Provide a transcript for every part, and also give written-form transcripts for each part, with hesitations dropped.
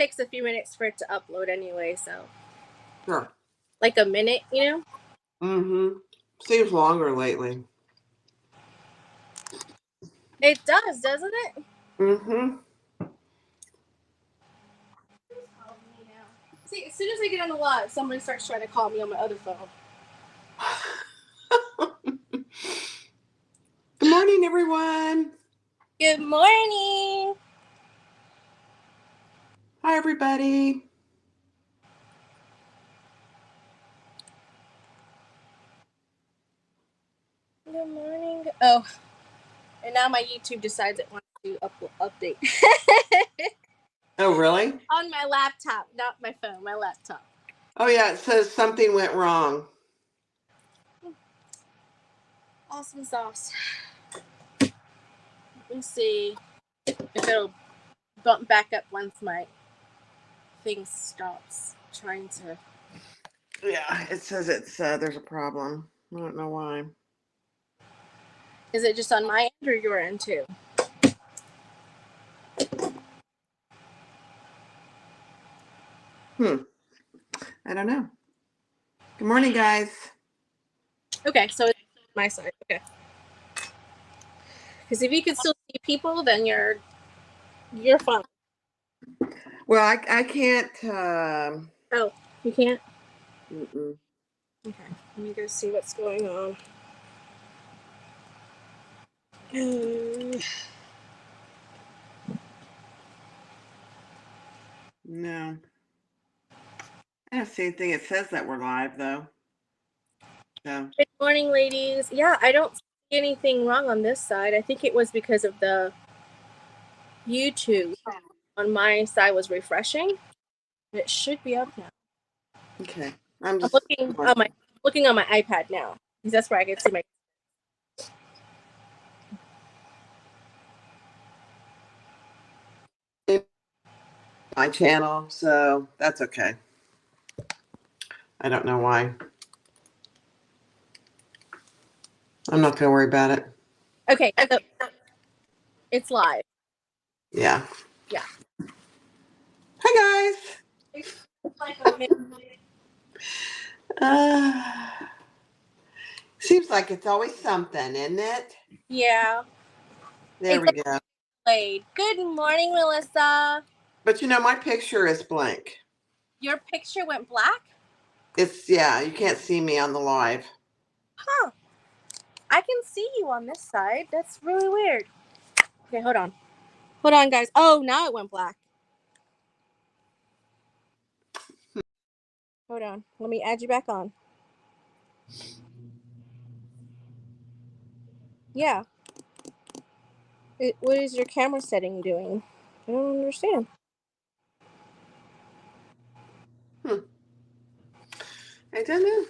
takes a few minutes for it to upload anyway, so. Sure. Like a minute, you know? Mm-hmm. Seems longer lately. It does, doesn't it? Mm-hmm. See, as soon as I get on the live, somebody starts trying to call me on my other phone. Good morning, everyone. Good morning. Hi, everybody. Good morning. Oh, and now my YouTube decides it wants to update. Oh, really? On my laptop, not my phone, my laptop. Oh, yeah, it says something went wrong. Awesome sauce. Let me see if it'll bump back up once my thing stops trying to. Yeah, it says there's a problem. I don't know why. Is it just on my end or your end too? I don't know. Good morning, guys. Okay, so it's my side. Okay. Because if you can still see people, then you're fine. Well, I can't. Oh, you can't? Mm-mm. Okay, let me go see what's going on. No. I don't see anything. It says that we're live, though. So. Good morning, ladies. Yeah, I don't see anything wrong on this side. I think it was because of the YouTube on my side was refreshing. It should be up now. Okay. I'm looking on my iPad now because that's where I can see my. My channel, so that's okay. I don't know why. I'm not going to worry about it. Okay, so it's live. Yeah. Yeah. Hi, guys. Seems like it's always something, isn't it? Yeah. There we go. Played. Good morning, Melissa. But you know, my picture is blank. Your picture went black? Yeah, you can't see me on the live. Huh. I can see you on this side. That's really weird. Okay, hold on. Hold on, guys. Oh, now it went black. Hold on. Let me add you back on. Yeah. What is your camera setting doing? I don't understand. I don't know.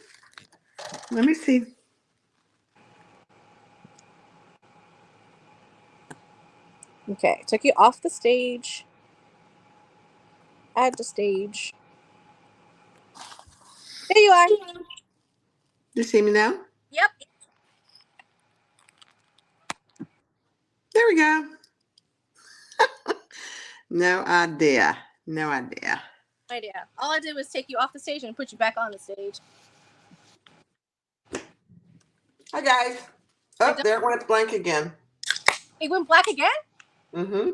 Let me see. Okay, took you off the stage. Add to stage. There you are. You see me now? Yep. There we go. No idea. No idea. Idea. All I did was take you off the stage and put you back on the stage. Hi, guys. Oh, there it went blank again. It went black again? Mm-hmm.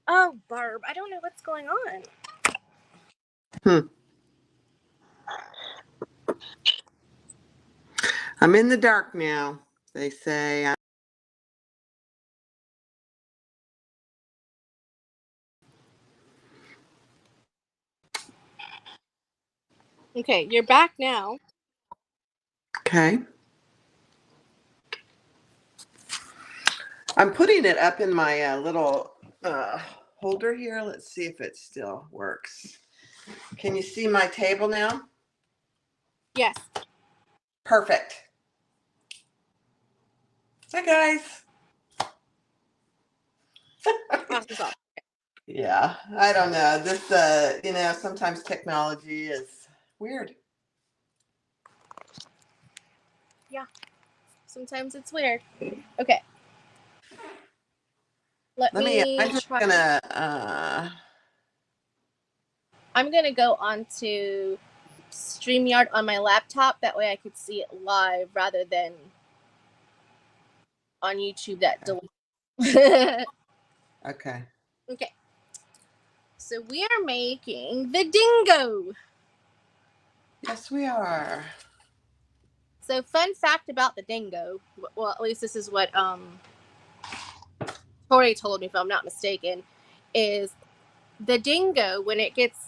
Oh, Barb, I don't know what's going on. I'm in the dark now, they say. Okay, you're back now. Okay. I'm putting it up in my little holder here. Let's see if it still works. Can you see my table now? Yes. Perfect. Hi, guys. Awesome. Yeah, I don't know. This, sometimes technology is weird. Yeah. Sometimes it's weird. Okay. Let Let me, me I'm just try. gonna, I'm gonna go on to StreamYard on my laptop. That way I could see it live rather than on YouTube that delay. okay. Okay. So we are making the Dingo. Yes, we are. So fun fact about the Dingo. Well, at least this is what Tori told me, if I'm not mistaken, is the Dingo when it gets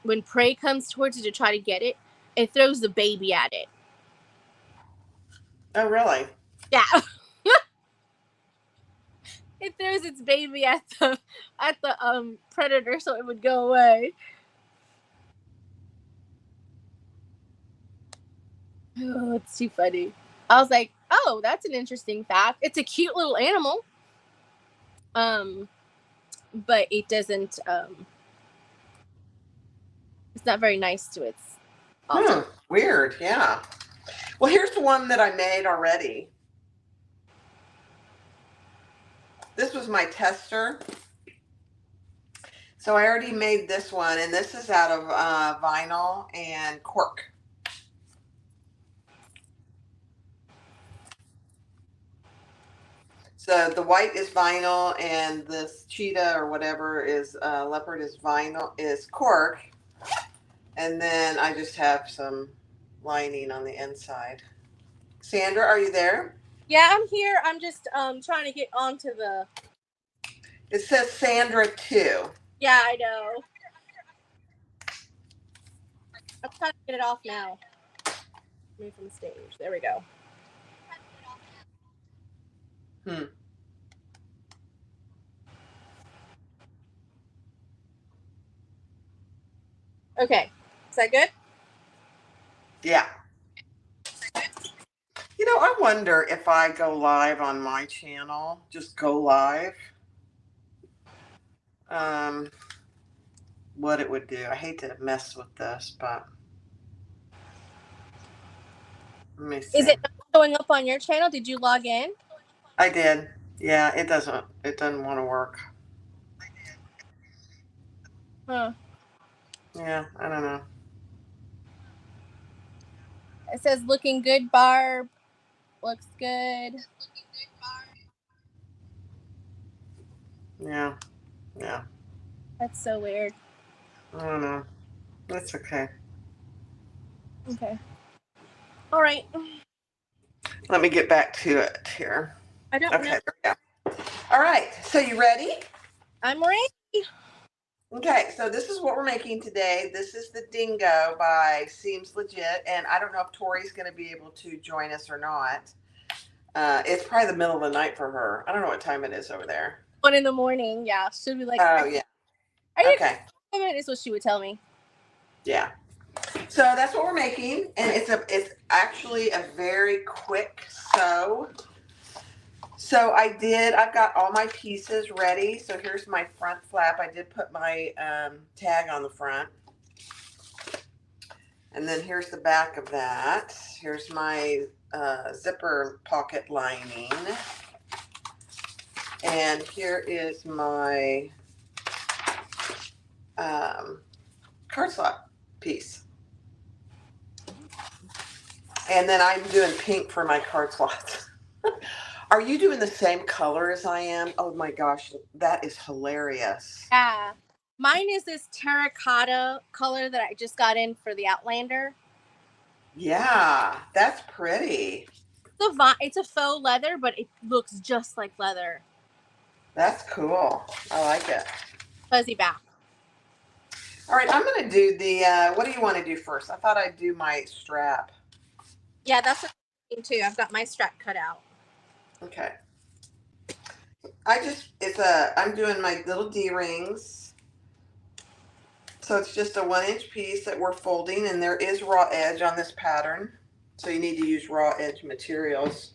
when prey comes towards it to try to get it, it throws the baby at it. Oh, really? Yeah. It throws its baby at the predator so it would go away. Oh, it's too funny. I was like, oh, that's an interesting fact. It's a cute little animal. Um, but it doesn't it's not very nice to its offspring. Weird. Yeah. Well, here's the one that I made already. This was my tester. So I already made this one, and this is out of vinyl and cork. So the white is vinyl, and this cheetah or whatever is leopard is vinyl, is cork. And then I just have some lining on the inside. Sandra, are you there? Yeah, I'm here. I'm just trying to get onto the. It says Sandra 2. Yeah, I know. I'm trying to get it off now. Move from the stage. There we go. Hmm. Okay. Is that good? Yeah. You know, I wonder if I go live on my channel, just go live, what it would do. I hate to mess with this, but let me Is see. it not showing up on your channel? Did you log in? I did. Yeah, it doesn't want to work. Huh. Yeah, I don't know. It says looking good, Barb. Looks good. Yeah. Yeah. That's so weird. I don't know. That's okay. Okay. All right. Let me get back to it here. I don't know. Okay, there we go. All right. So you ready? I'm ready. Okay, so this is what we're making today. This is the Dingo by Seems Legit, and I don't know if Tori's going to be able to join us or not. It's probably the middle of the night for her. I don't know what time it is over there. 1 a.m. Yeah. Should be like. Oh, yeah. Are you? Okay. Is what she would tell me. Yeah. So that's what we're making, and it's actually a very quick sew. So I've got all my pieces ready. So here's my front flap. I did put my tag on the front. And then here's the back of that. Here's my zipper pocket lining. And here is my card slot piece. And then I'm doing pink for my card slots. Are you doing the same color as I am? Oh my gosh, that is hilarious. Yeah. Mine is this terracotta color that I just got in for the Outlander. Yeah, that's pretty. It's a faux leather, but it looks just like leather. That's cool. I like it. Fuzzy back. All right, I'm going to do the, what do you want to do first? I thought I'd do my strap. Yeah, that's what I'm thinking too. I've got my strap cut out. Okay. I'm doing my little D-rings. So it's just a 1-inch piece that we're folding, and there is raw edge on this pattern. So you need to use raw edge materials.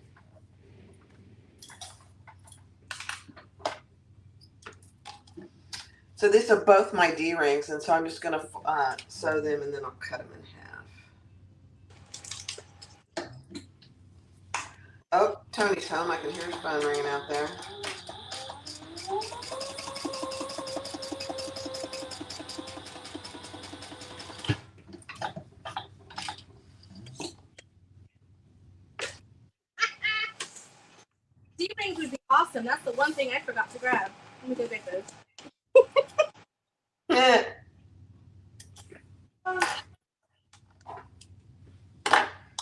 So these are both my D-rings, and so I'm just going to sew them, and then I'll cut them in half. Oh, Tony's home. I can hear his phone ringing out there. awesome. That's the one thing I forgot to grab. Let me go get those.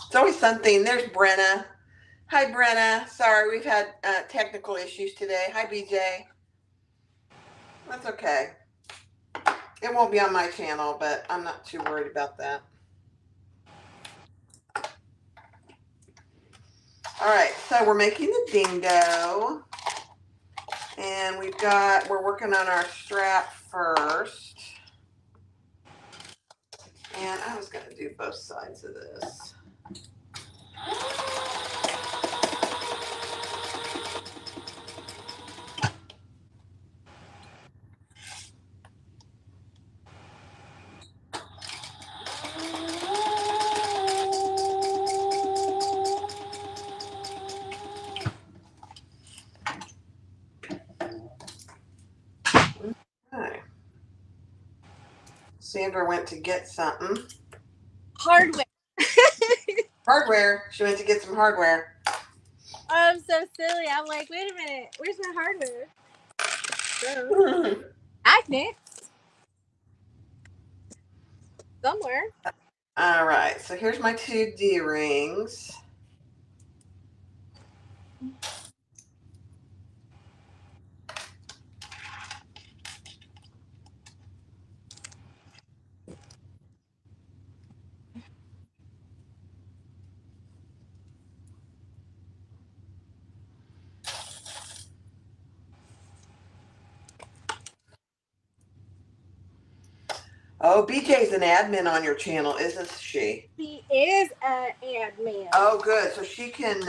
It's always something. There's Brenna. Hi, Brenna. Sorry, we've had technical issues today. Hi, BJ. That's okay. It won't be on my channel, but I'm not too worried about that. All right, so we're making the dingo. And we're working on our strap first. And I was going to do both sides of this. Okay. Sandra went to get something. Hardware. Hardware. She went to get some hardware. I'm so silly. I'm like, wait a minute. Where's my hardware? So, magnets. Somewhere. All right. So here's my 2 D-rings. Oh, BJ's an admin on your channel, isn't she? She is an admin. Oh, good. So she can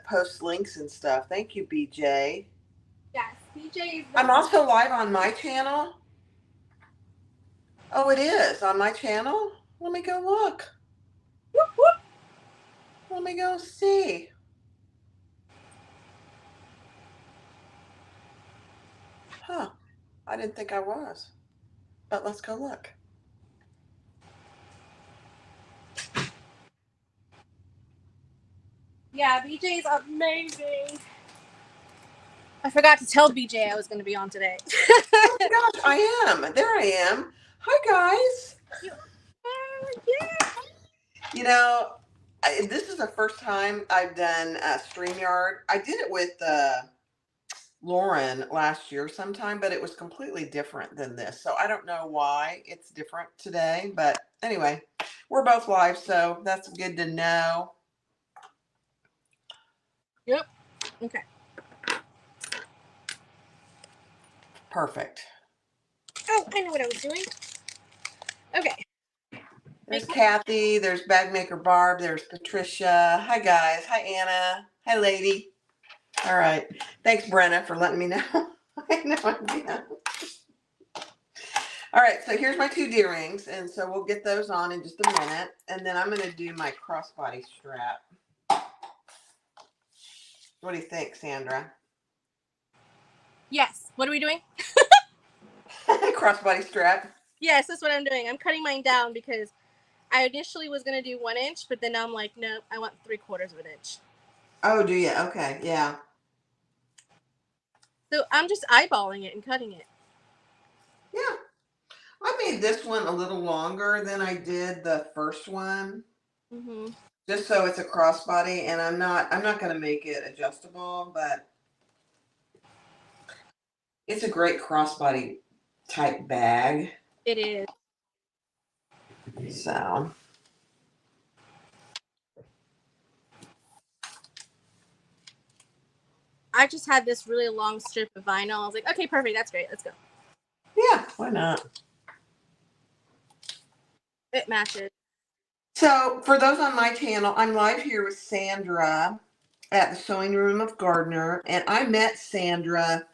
post links and stuff. Thank you, BJ. Yes, BJ is. I'm also live on my channel. Oh, it is on my channel? Let me go look. Whoop, whoop. Let me go see. Huh. I didn't think I was. But let's go look. Yeah, BJ's amazing. I forgot to tell BJ I was going to be on today. Oh my gosh, I am. There I am. Hi, guys. Yeah. You know, this is the first time I've done StreamYard. I did it with Lauren last year sometime, but it was completely different than this. So I don't know why it's different today. But anyway, we're both live, so that's good to know. Yep. Okay. Perfect. Oh, I know what I was doing. Okay. There's Kathy. There's Bagmaker Barb. There's Patricia. Hi, guys. Hi, Anna. Hi, lady. All right. Thanks, Brenna, for letting me know. I had no idea. All right. So here's my 2 D-rings. And so we'll get those on in just a minute. And then I'm going to do my crossbody strap. What do you think, Sandra? Yes. What are we doing? Crossbody strap. Yes, that's what I'm doing. I'm cutting mine down because I initially was going to do 1 inch, but then now I'm like, nope, I want 3/4 of an inch. Oh, do you? Okay. Yeah. So I'm just eyeballing it and cutting it. Yeah. I made this one a little longer than I did the first one. Mm-hmm. Just so it's a crossbody, and I'm not going to make it adjustable, but it's a great crossbody type bag. It is. So I just had this really long strip of vinyl. I was like, okay, perfect. That's great. Let's go. yeah, why not? It matches. So for those on my channel, I'm live here with Sandra at the Sewing Room of Gardner, and I met Sandra.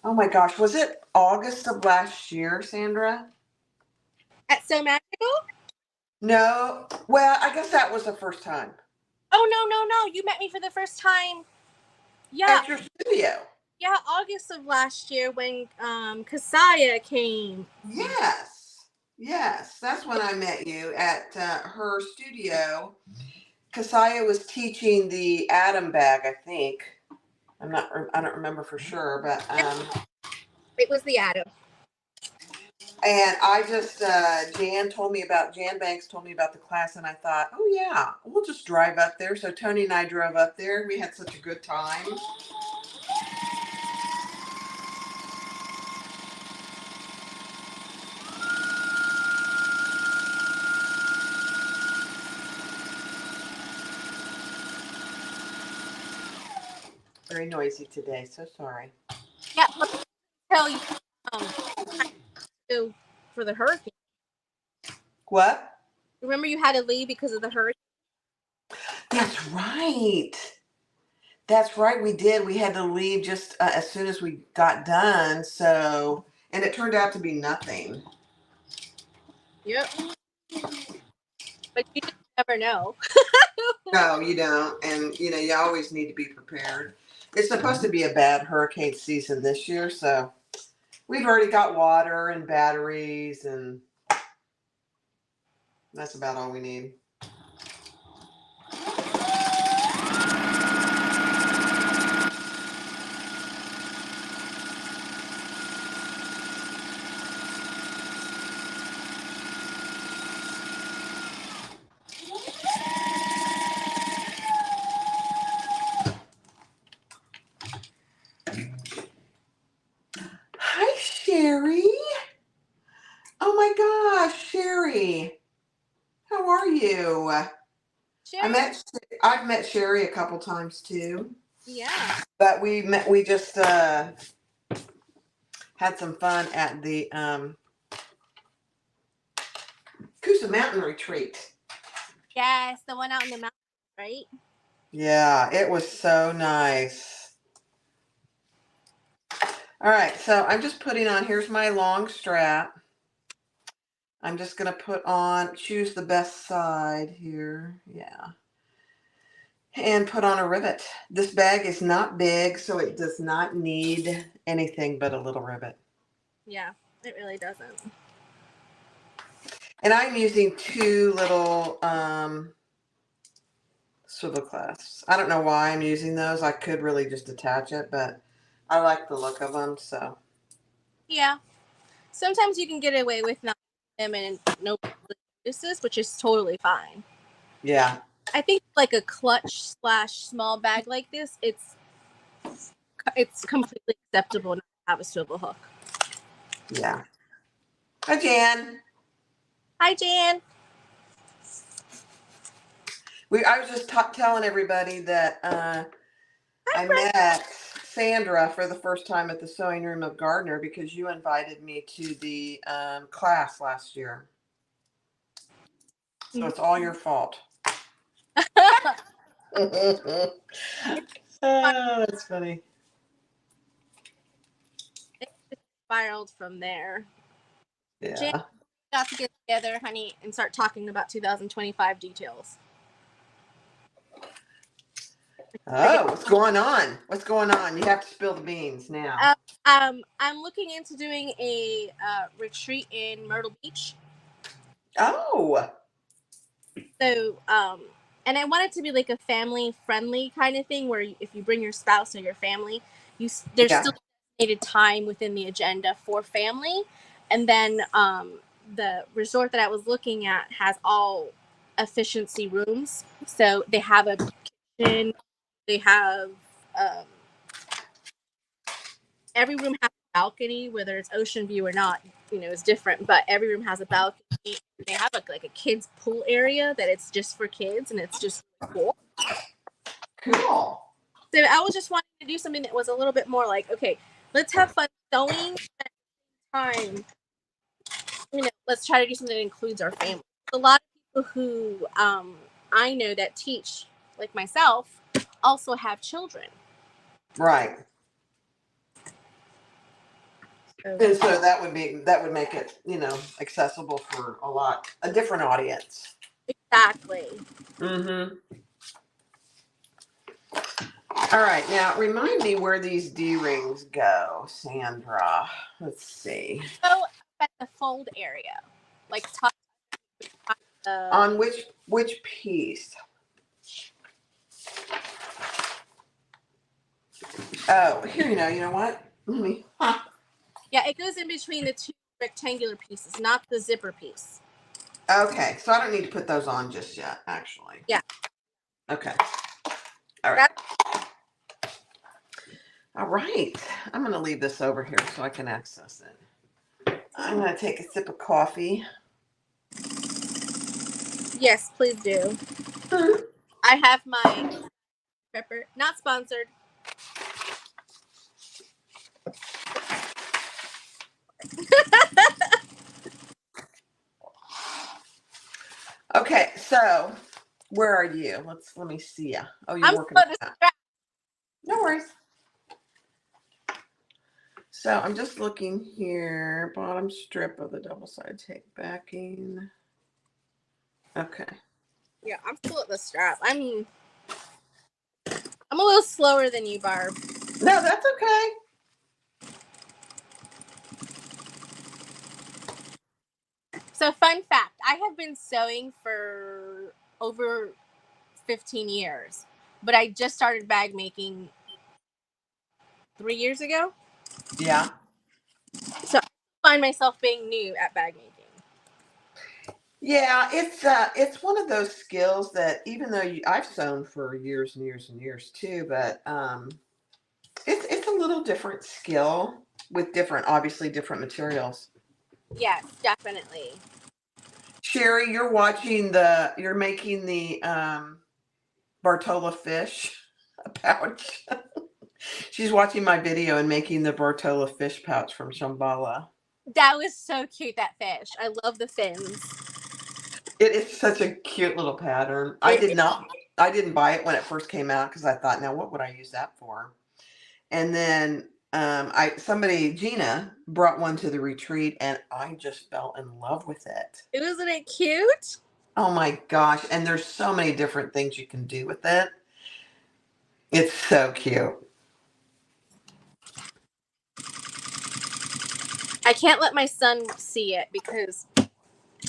Oh my gosh, was it August of last year, Sandra? At So Magical? No. Well, I guess that was the first time. Oh, no. You met me for the first time. Yeah. At your studio. Yeah, August of last year when Kasaya came. Yes. That's when I met you at her studio. Kasaya was teaching the Atom bag, I think. I don't remember for sure, but It was the Atom. and I just Jan Banks told me about the class, and I thought, oh yeah, we'll just drive up there. So Tony and I drove up there. We had such a good time. Very noisy today, so sorry. Yeah, let me tell you, to, for the hurricane. What? Remember you had to leave because of the hurricane? That's right. That's right. We did. We had to leave just as soon as we got done. So, and it turned out to be nothing. Yep. But you just never know. No, you don't. And, you know, you always need to be prepared. It's supposed to be a bad hurricane season this year. So we've already got water and batteries, and that's about all we need. Hi, Sherry. Oh my gosh, Sherry. How are you? Sherry? I've met Sherry a couple times too. Yeah. But we just had some fun at the Coosa Mountain Retreat. Yes, the one out in the mountains, right? Yeah, it was so nice. All right, so I'm just putting on, here's my long strap. I'm just going to choose the best side here. Yeah. And put on a rivet. This bag is not big, so it does not need anything but a little rivet. Yeah, it really doesn't. And I'm using two little swivel clasps. I don't know why I'm using those. I could really just attach it, but I like the look of them, so. Yeah. Sometimes you can get away with not them and no uses, which is totally fine. Yeah. I think like a clutch / small bag like this, it's completely acceptable not to have a swivel hook. Yeah. Hi, Jan. Hi, Jan. I was just telling everybody that I met Sandra for the first time at the Sewing Room of Gardner because you invited me to the class last year. So it's all your fault. Oh, that's funny. It just spiraled from there. Yeah. Jan, we got to get together, honey, and start talking about 2025 details. Oh, what's going on? What's going on? You have to spill the beans now. I'm looking into doing a retreat in Myrtle Beach. Oh. So, and I want it to be like a family-friendly kind of thing, where if you bring your spouse or your family, there's still designated time within the agenda for family, and then the resort that I was looking at has all efficiency rooms, so they have a kitchen, they have every room has a balcony, whether it's ocean view or not, is different, but every room has a balcony. They have like a kids pool area that it's just for kids, and it's just cool. Cool. So I was just wanting to do something that was a little bit more like, okay, let's have fun sewing at the same time. Let's try to do something that includes our family. A lot of people who I know that teach, like myself, also have children. Right. And so that would make it, accessible for a different audience. Exactly. Mm-hmm. All right, now remind me where these D-rings go, Sandra. Let's see. So at the fold area, like top. On which piece? Oh, here, you know what? Let me, Yeah, it goes in between the two rectangular pieces, not the zipper piece. Okay, so I don't need to put those on just yet, actually. Yeah. Okay. All right. All right. I'm going to leave this over here so I can access it. I'm going to take a sip of coffee. Yes, please do. I have my pepper, not sponsored. Okay, so where are you? Let me see ya. Oh, you're I'm working on so that. distracted. No worries. So I'm just looking here. Bottom strip of the double-sided tape backing. Okay. Yeah, I'm still at the strap. I'm a little slower than you, Barb. No, that's okay. So, fun fact, I have been sewing for over 15 years, but I just started bag making 3 years ago. Yeah. So, I find myself being new at bag making. Yeah, it's one of those skills that even though I've sewn for years and years and years too, but it's a little different skill with obviously different materials. Yes, definitely. Sherry, you're making the Bartola fish pouch. She's watching my video and making the Bartola fish pouch from Shambhala. That was so cute, that fish. I love the fins. It is such a cute little pattern. I didn't buy it when it first came out because I thought, now what would I use that for? And then Gina brought one to the retreat and I just fell in love with it. Isn't it cute? Oh my gosh. And there's so many different things you can do with it. It's so cute. I can't let my son see it because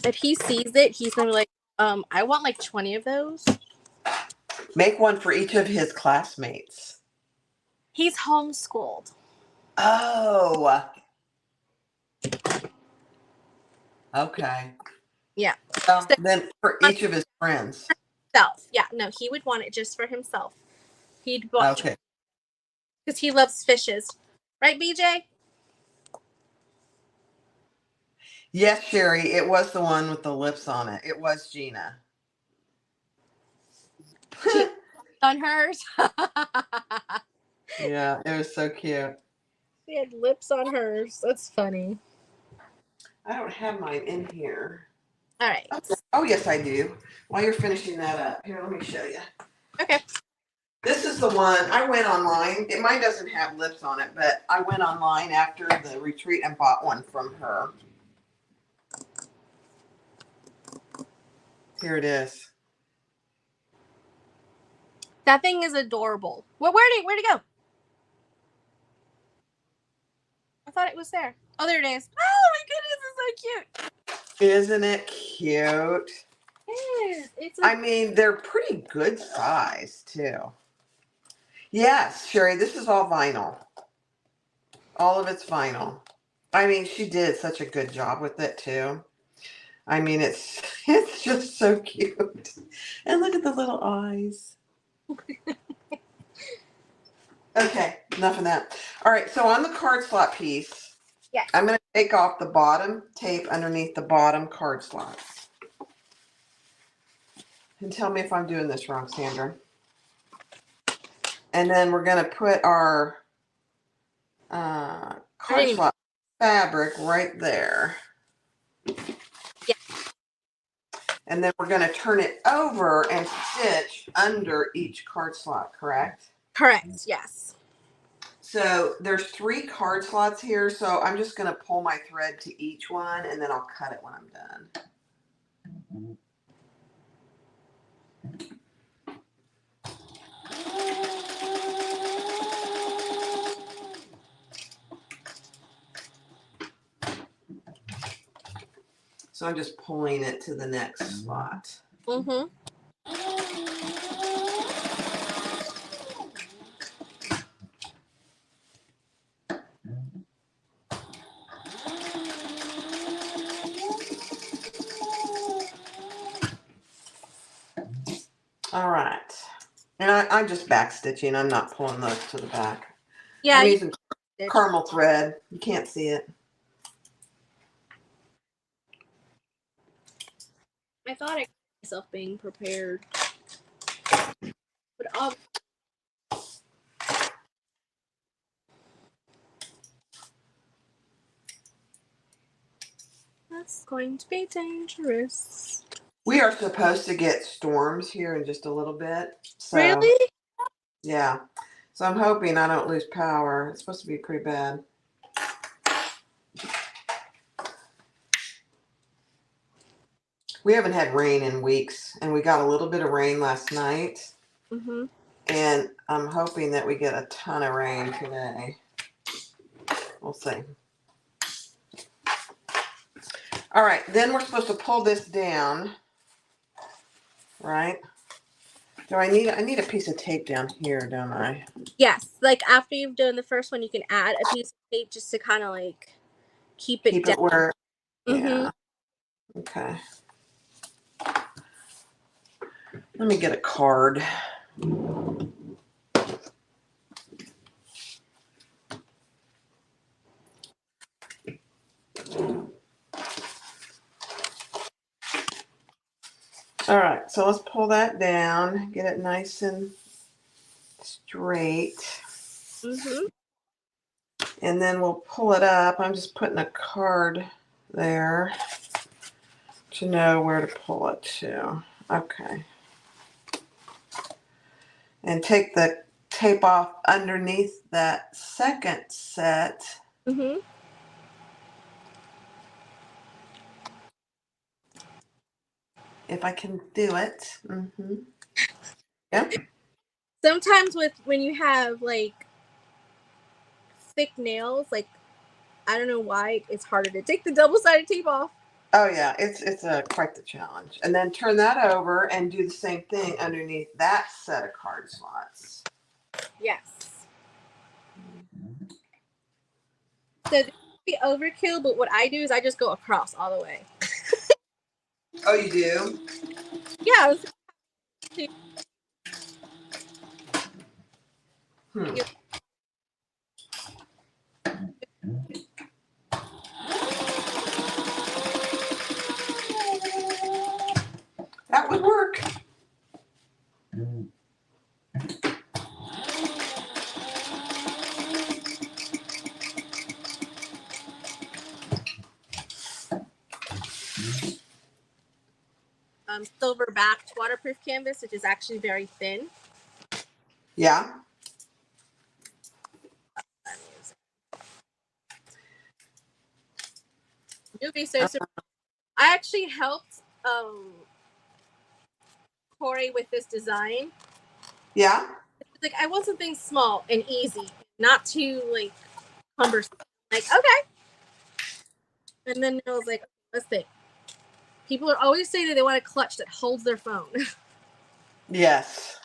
if he sees it, he's gonna be like, I want like 20 of those. Make one for each of his classmates. He's homeschooled. Oh. Okay. Yeah. Well, So, then for each of his friends. himself. Yeah, no, he would want it just for himself. He'd watch Okay. because he loves fishes. Right, BJ? Yes, Sherry, it was the one with the lips on it. It was Gina. She on hers. Yeah, it was so cute. She had lips on hers. That's funny. I don't have mine in here. All right. Oh, yes, I do. While you're finishing that up, here, let me show you. Okay. This is the one I went online. Mine doesn't have lips on it, but I went online after the retreat and bought one from her. Here it is. That thing is adorable. Well, where'd it go? I thought it was there. Oh, there it is. Oh my goodness, it's so cute. Isn't it cute? It's I mean, they're pretty good size too. Yes, Sherry, this is all vinyl. All of it's vinyl. I mean, she did such a good job with it too. I mean, it's just so cute. And look at the little eyes. Okay, enough of that. All right, so on the card slot piece, yes. I'm going to take off the bottom tape underneath the bottom card slots. And tell me if I'm doing this wrong, Sandra. And then we're going to put our card slot fabric right there. Yeah. And then we're going to turn it over and stitch under each card slot, correct? Correct, yes. So there's 3 card slots here, so I'm just going to pull my thread to each one and then I'll cut it when I'm done. So I'm just pulling it to the next slot. Mm-hmm. All right. And I'm just back stitching. I'm not pulling those to the back. Yeah, I'm you using caramel thread. You can't see it. I thought I got myself being prepared. But that's going to be dangerous. We are supposed to get storms here in just a little bit. So, Really? yeah. So I'm hoping I don't lose power. It's supposed to be pretty bad. We haven't had rain in weeks, and we got a little bit of rain last night. Mm-hmm. And I'm hoping that we get a ton of rain today. We'll see. All right, then we're supposed to pull this down, right? I need a piece of tape down here, don't I? Yes, like after you've done the first one, you can add a piece of tape just to kind of like keep it Keep down. it where, Mm-hmm. yeah. Okay. Let me get a card. All right, so let's pull that down, get it nice and straight. Mm-hmm. And then we'll pull it up. I'm just putting a card there to know where to pull it to. Okay. And take the tape off underneath that second set. Mm-hmm. If I can do it. Mm-hmm. Yep. Sometimes when you have like thick nails, like I don't know why it's harder to take the double-sided tape off. Oh yeah, it's quite the challenge. And then turn that over and do the same thing underneath that set of card slots. Yes. So this would be overkill, but what I do is I just go across all the way. Oh, you do? Yeah. Hmm. That would work. Silver backed waterproof canvas, which is actually very thin. Yeah. You'll be so surprised. I actually helped Corey with this design. Yeah. Like I want something small and easy, not too like cumbersome. Like okay, and then I was like, let's think. People are always saying that they want a clutch that holds their phone. Yes.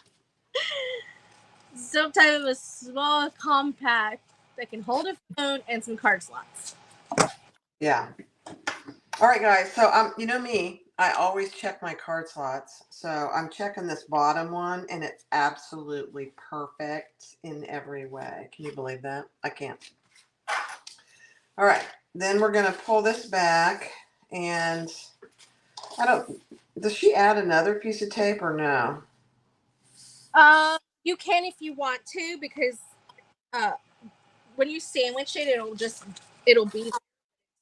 Some type of a small compact that can hold a phone and some card slots. Yeah. All right, guys. So you know me, I always check my card slots. So I'm checking this bottom one, and it's absolutely perfect in every way. Can you believe that? I can't. All right. Then we're gonna pull this back, and does she add another piece of tape or no? You can if you want to, because uh, when you sandwich it, it'll be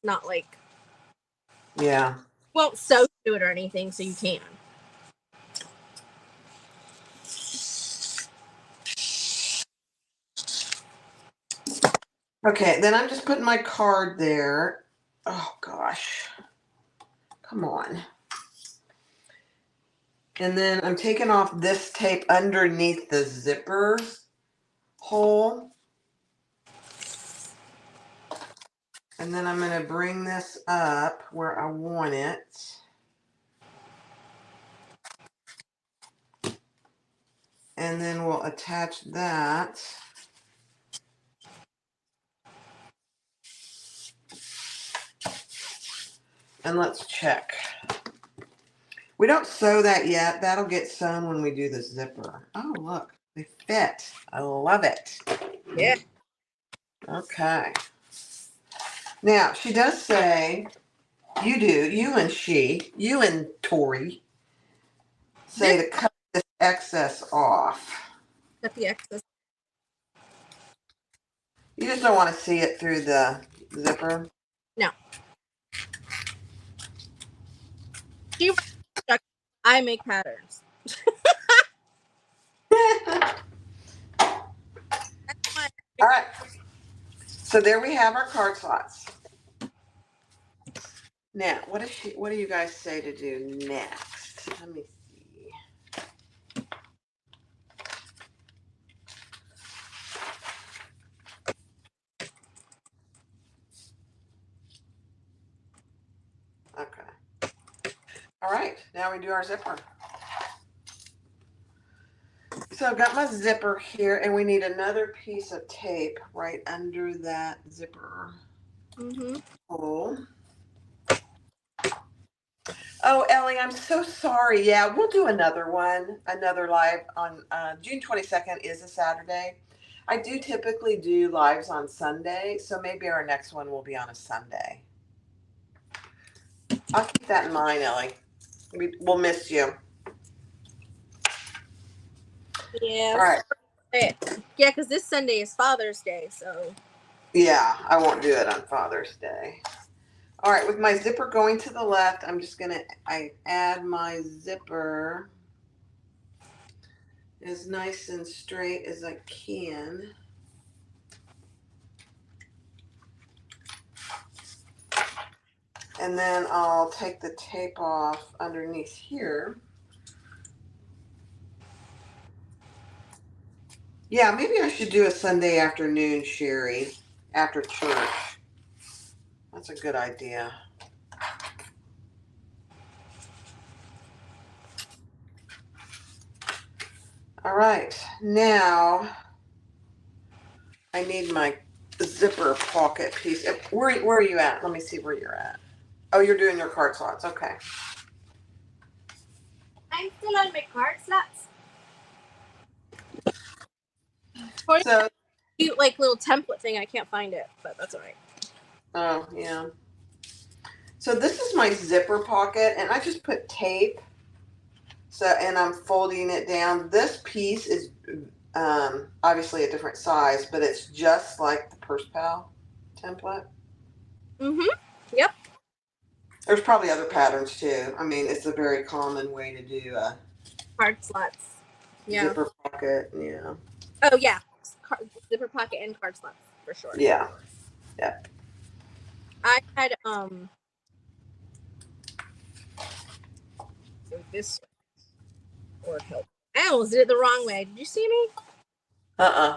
not like Yeah. won't sew to it or anything, so you can. Okay, then I'm just putting my card there. Oh gosh. Come on. And then I'm taking off this tape underneath the zipper hole. And then I'm going to bring this up where I want it. And then we'll attach that. And let's check. We don't sew that yet. That'll get sewn when we do the zipper. Oh, look, they fit. I love it. Yeah. Okay. Now, she does say, you and Tori say This to cut this excess off. got the excess. You just don't want to see it through the zipper. No. She writes instructions. I make patterns. That's my All right. So there we have our card slots. Now, what do you guys say to do next? Let me see. Okay. All right. Now we do our zipper. So I've got my zipper here, and we need another piece of tape right under that zipper hole. Oh, Ellie, I'm so sorry. Yeah, we'll do another one, another live on June 22nd is a Saturday. I do typically do lives on Sunday, so maybe our next one will be on a Sunday. I'll keep that in mind, Ellie. We'll miss you. Yeah. All right. Yeah, because this Sunday is Father's Day, so. Yeah, I won't do it on Father's Day. All right, with my zipper going to the left, I'm just I add my zipper as nice and straight as I can. And then I'll take the tape off underneath here. Yeah, maybe I should do a Sunday afternoon, Sherry, after church. That's a good idea. All right, now I need my zipper pocket piece. Where are you at? Let me see where you're at. Oh, you're doing your card slots. Okay. I'm still on my card slots. So, Cute, like little template thing. I can't find it, but that's all right. oh, yeah. So this is my zipper pocket, and I just put tape. So, and I'm folding it down. This piece is obviously a different size, but it's just like the Purse Pal template. Yep. There's probably other patterns too. I mean, it's a very common way to do a Card slots. Yeah. zipper pocket. Yeah. Oh yeah. Zipper pocket and card slots for sure. Yeah. Yeah. I had this or help. I almost did it the wrong way. Did you see me? I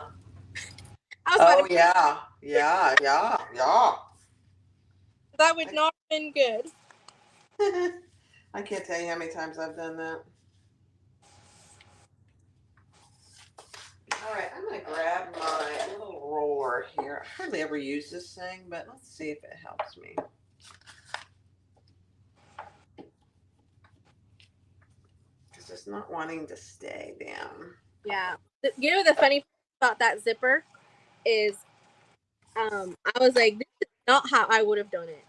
was Oh about to, yeah. Yeah. Yeah. Yeah. that would not have been good. I can't tell you how many times I've done that. All right, I'm going to grab my little roller here. I hardly ever use this thing, but let's see if it helps me. Because it's not wanting to stay down. Yeah. You know the funny thing about that zipper is I was like, this is not how I would have done it.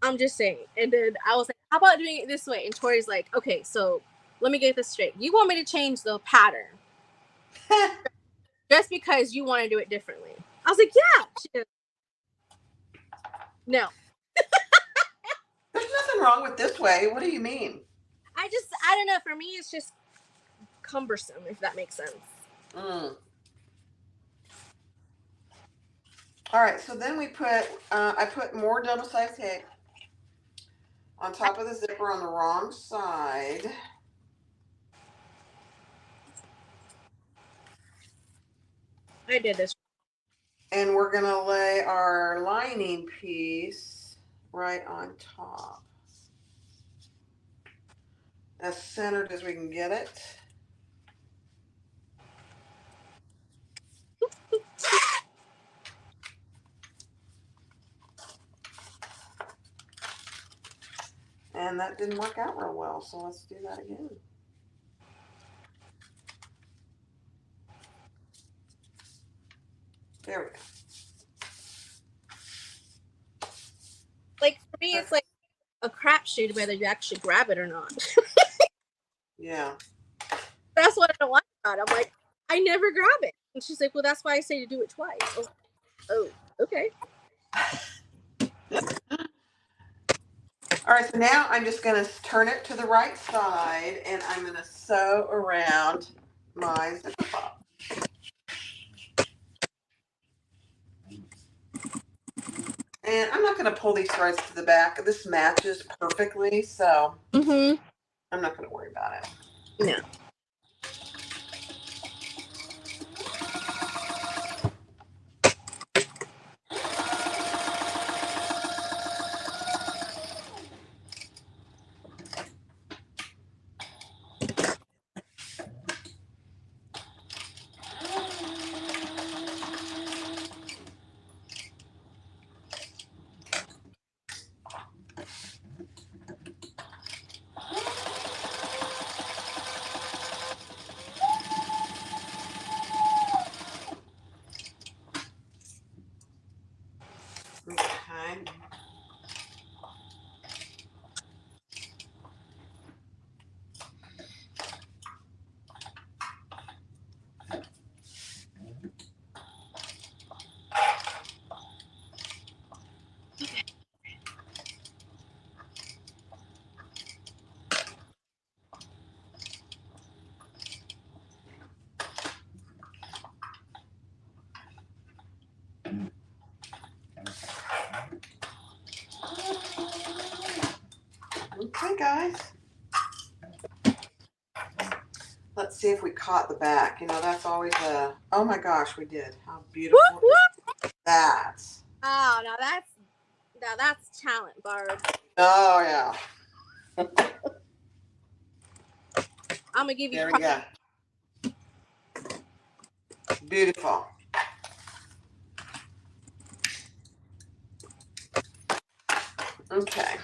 I'm just saying. And then I was like, how about doing it this way? And Tori's like, okay, so let me get this straight. You want me to change the pattern just because you want to do it differently. I was like, yeah. She goes, no. There's nothing wrong with this way. What do you mean? I don't know. For me, it's just cumbersome, if that makes sense. Mm. All right, so then we put, I put more double-sided tape on top of the zipper on the wrong side. I did this. And we're going to lay our lining piece right on top. As centered as we can get it. and that didn't work out real well. So let's do that again. There we go. Like for me, it's like a crapshoot whether you actually grab it or not. Yeah. That's what I don't like about it. I'm like, I never grab it. And she's like, well, that's why I say to do it twice. I was like, oh, okay. All right, so now I'm just going to turn it to the right side, and I'm going to sew around my zipper pop. And I'm not going to pull these threads to the back. This matches perfectly, so I'm not going to worry about it. No. Okay. Okay, guys. Let's see if we caught the back. You know, that's always a, oh my gosh, we did. How beautiful is that? Oh, now that's talent, Barb. Oh, yeah. I'm gonna give you. There we go. Beautiful. Okay.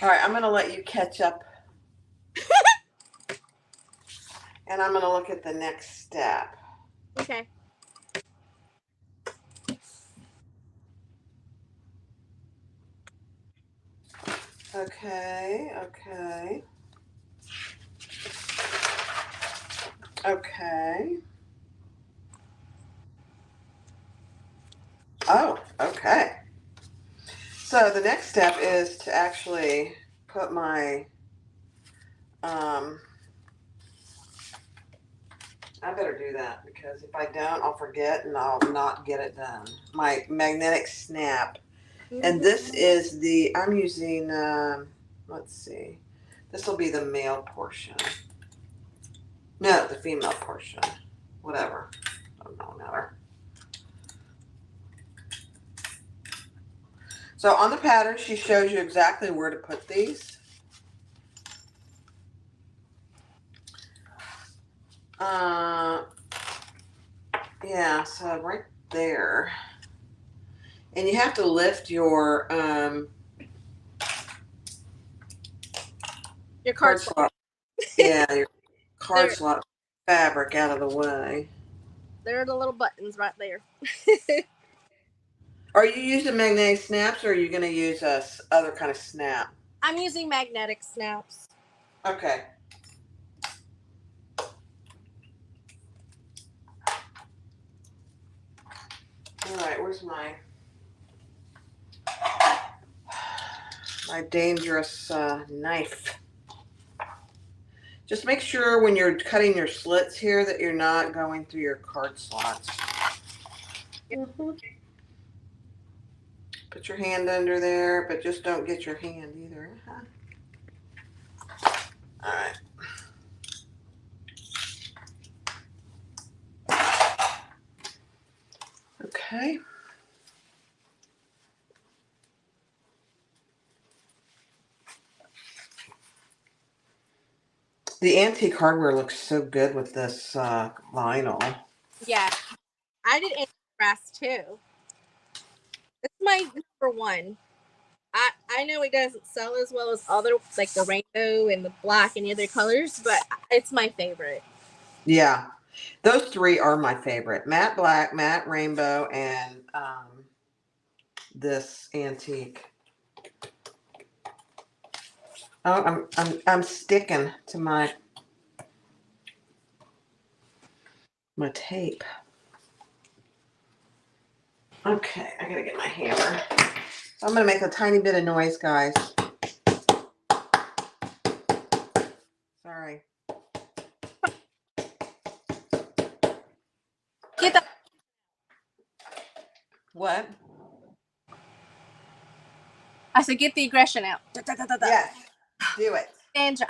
All right, I'm going to let you catch up. And I'm going to look at the next step. Okay. Okay, okay. Okay. Oh, okay. So the next step is to actually put my, I better do that because if I don't, I'll forget and I'll not get it done. My magnetic snap. And this is the, I'm using, let's see, this will be the male portion. No, the female portion. Whatever. Don't matter. So on the pattern, she shows you exactly where to put these. Yeah, so right there. And you have to lift your card slot. Yeah, your card slot fabric out of the way. There are the little buttons right there. Are you using magnetic snaps or are you going to use a other kind of snap? I'm using magnetic snaps. Okay. All right, where's my dangerous knife? Just make sure when you're cutting your slits here that you're not going through your card slots. Put your hand under there, but just don't get your hand either. All right. Okay. The antique hardware looks so good with this vinyl. Yeah, I did antique brass too. It's my number one. I I know it doesn't sell as well as other, like the rainbow and the black and the other colors, but it's my favorite. Yeah. Those three are my favorite. Matte black, matte rainbow, and this antique. Oh, I'm sticking to my tape. Okay, I gotta get my hammer. So I'm gonna make a tiny bit of noise, guys. Sorry. Get the What? I said get the aggression out. Da, da, da, da, da. Yes. Do it. Sandra,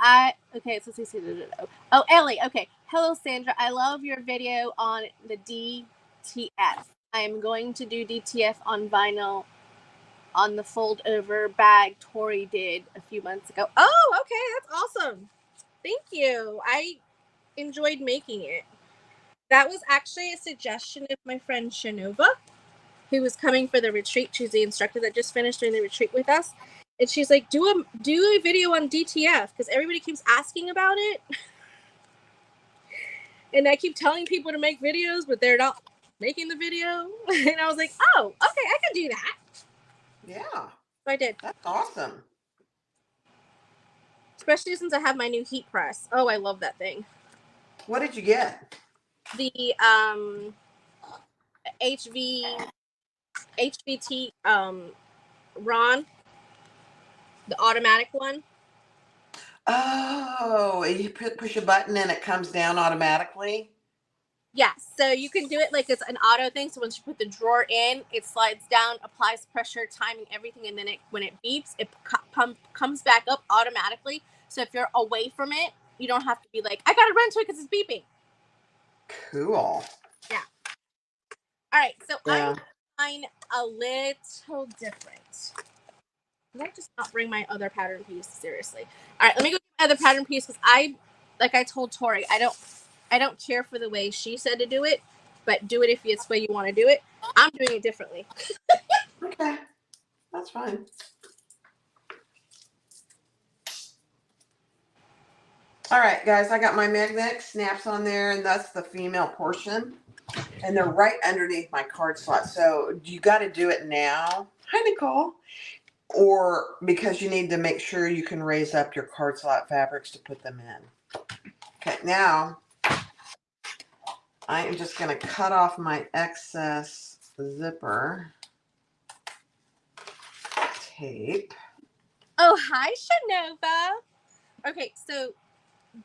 okay, so let's see. Oh, Ellie, okay. Hello, Sandra. I love your video on the DTF. I am going to do DTF on vinyl on the fold over bag Tori did a few months ago. Oh, okay, that's awesome. Thank you. I enjoyed making it. That was actually a suggestion of my friend Shanova, who was coming for the retreat. She's the instructor that just finished doing the retreat with us. And she's like, do a video on DTF because everybody keeps asking about it. And I keep telling people to make videos, but they're not making the video. And I was like, oh, okay, I can do that. Yeah. So I did. That's awesome. Especially since I have my new heat press. Oh, I love that thing. What did you get? The HVT Ron, the automatic one. Oh, you push a button and it comes down automatically? Yes, so you can do it like it's an auto thing. So once you put the drawer in, it slides down, applies pressure, timing, everything, and then when it beeps, it comes back up automatically. So if you're away from it, you don't have to be like, I gotta run to it because it's beeping. Cool. Yeah. All right, so Yeah. I'm mine a little different. Did I just not bring my other pattern piece seriously? All right, let me go get my other pattern piece because like I told Tori, I don't care for the way she said to do it, but do it if it's the way you want to do it. I'm doing it differently. Okay. That's fine. All right, guys, I got my magnetic snaps on there, and that's the female portion. And they're right underneath my card slot. So you got to do it now. Hi, Nicole. Or because you need to make sure you can raise up your card slot fabrics to put them in. Okay, now I am just going to cut off my excess zipper tape. Oh, hi, Shanova. Okay, so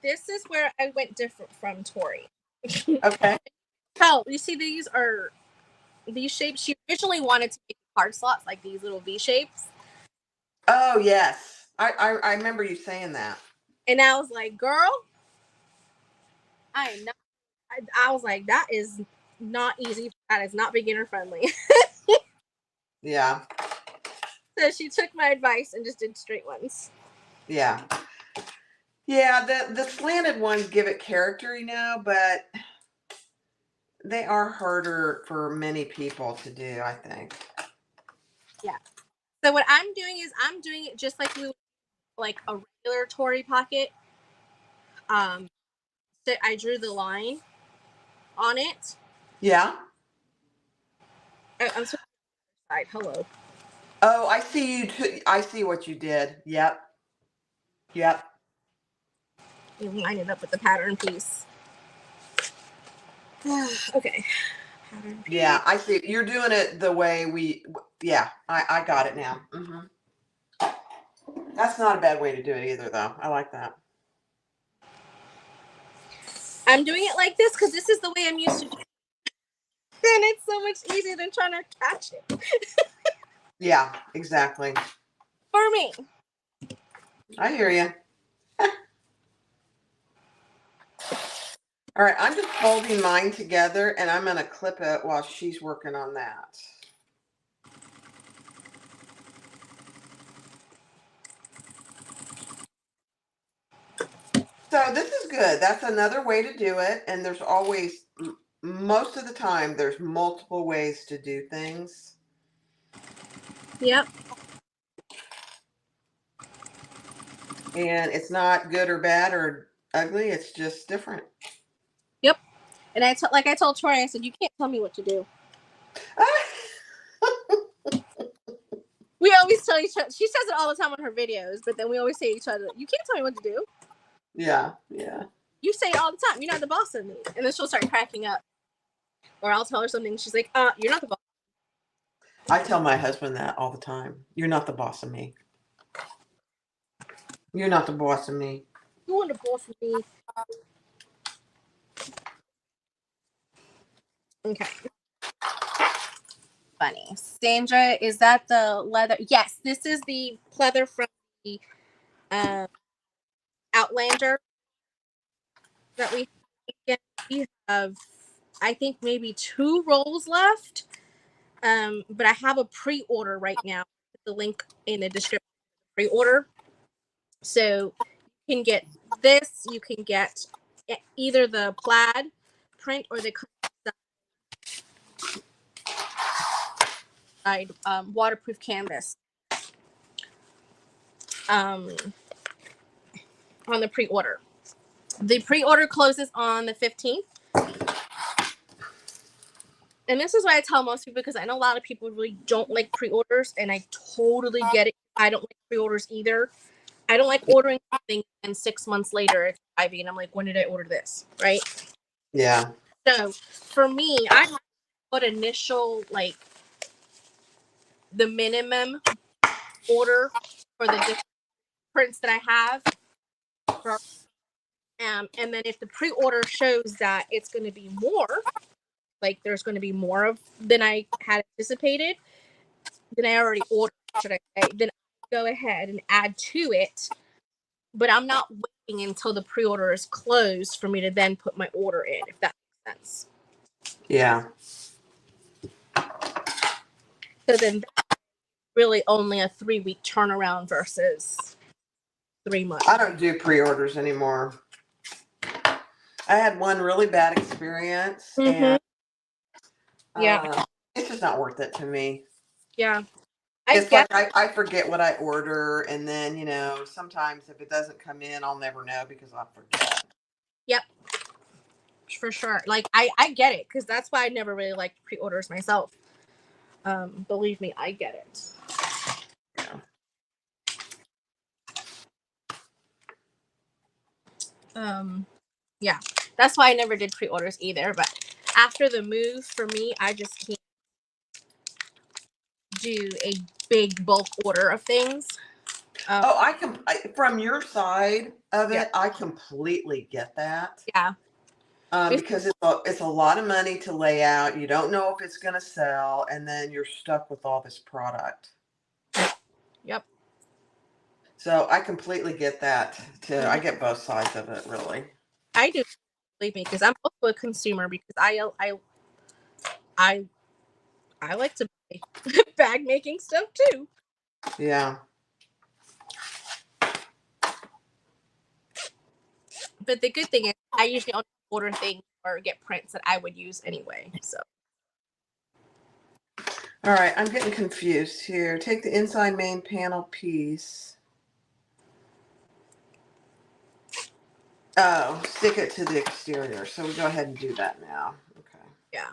this is where I went different from Tori. Okay. Oh, you see these shapes. She originally wanted to make card slots like these little V shapes. Oh, yes. I remember you saying that. And I was like, girl, I am not. I was like, that is not easy. That is not beginner friendly. Yeah. So she took my advice and just did straight ones. Yeah. Yeah, the slanted ones give it character, but they are harder for many people to do, I think. Yeah. So what I'm doing is I'm doing it just like like a regular Tory pocket. So I drew the line on it. Yeah. I'm sorry. Side. Hello. Oh, I see you. I see what you did. Yep. Yep. You line it up with the pattern piece. Okay. Pattern piece. Yeah, I see. You're doing it the way we. Yeah, I got it now. Mm-hmm. That's not a bad way to do it either, though. I like that. I'm doing it like this because this is the way I'm used to doing it. And it's so much easier than trying to catch it. Yeah, exactly. For me. I hear you. All right, I'm just folding mine together, and I'm going to clip it while she's working on that. So this is good. That's another way to do it. And there's always, most of the time, there's multiple ways to do things. Yep. And it's not good or bad or ugly. It's just different. Yep. And like I told Tori, I said, you can't tell me what to do. We always tell each other. She says it all the time on her videos, but then we always say to each other, you can't tell me what to do. Yeah, yeah. You say it all the time. You're not the boss of me. And then she'll start cracking up. Or I'll tell her something. She's like, you're not the boss. I tell my husband that all the time. You're not the boss of me. You're not the boss of me. You want the boss of me. Okay. Funny. Sandra, is that the leather? Yes, this is the pleather from the Outlander that we have. We have, I think, maybe 2 rolls left. But I have a pre-order right now. The link in the description. Pre-order. So you can get this. You can get either the plaid print or the waterproof canvas. On the pre-order. The pre-order closes on the 15th. And this is what I tell most people, because I know a lot of people really don't like pre-orders, and I totally get it. I don't like pre-orders either. I don't like ordering something and 6 months later it's arriving, and I'm like, when did I order this? Right? Yeah. So for me, I put initial, like, the minimum order for the different prints that I have. And then if the pre-order shows that it's going to be more, like there's going to be more of than I had anticipated, then I already ordered, should I say, then I go ahead and add to it. But I'm not waiting until the pre-order is closed for me to then put my order in, if that makes sense. Yeah. So then that's really only a 3-week turnaround versus 3 months. I don't do pre-orders anymore. I had one really bad experience, and yeah, it's just not worth it to me. yeah. It's like I forget what I order, and then, sometimes if it doesn't come in, I'll never know because I'll forget. Yep, for sure. Like, I get it, because that's why I never really liked pre-orders myself. Believe me, I get it. Yeah, that's why I never did pre-orders either. But after the move, for me, I just can't do a big bulk order of things. From your side of Yeah. it, I completely get that. Yeah. Because it's a lot of money to lay out. You don't know if it's going to sell, and then you're stuck with all this product. Yep. So I completely get that too. I get both sides of it, really. I do, believe me, because I'm also a consumer, because I like to buy bag making stuff too. Yeah. But the good thing is, I usually only order things or get prints that I would use anyway. So. All right, I'm getting confused here. Take the inside main panel piece. Oh, stick it to the exterior. So we go ahead and do that now. Okay. Yeah.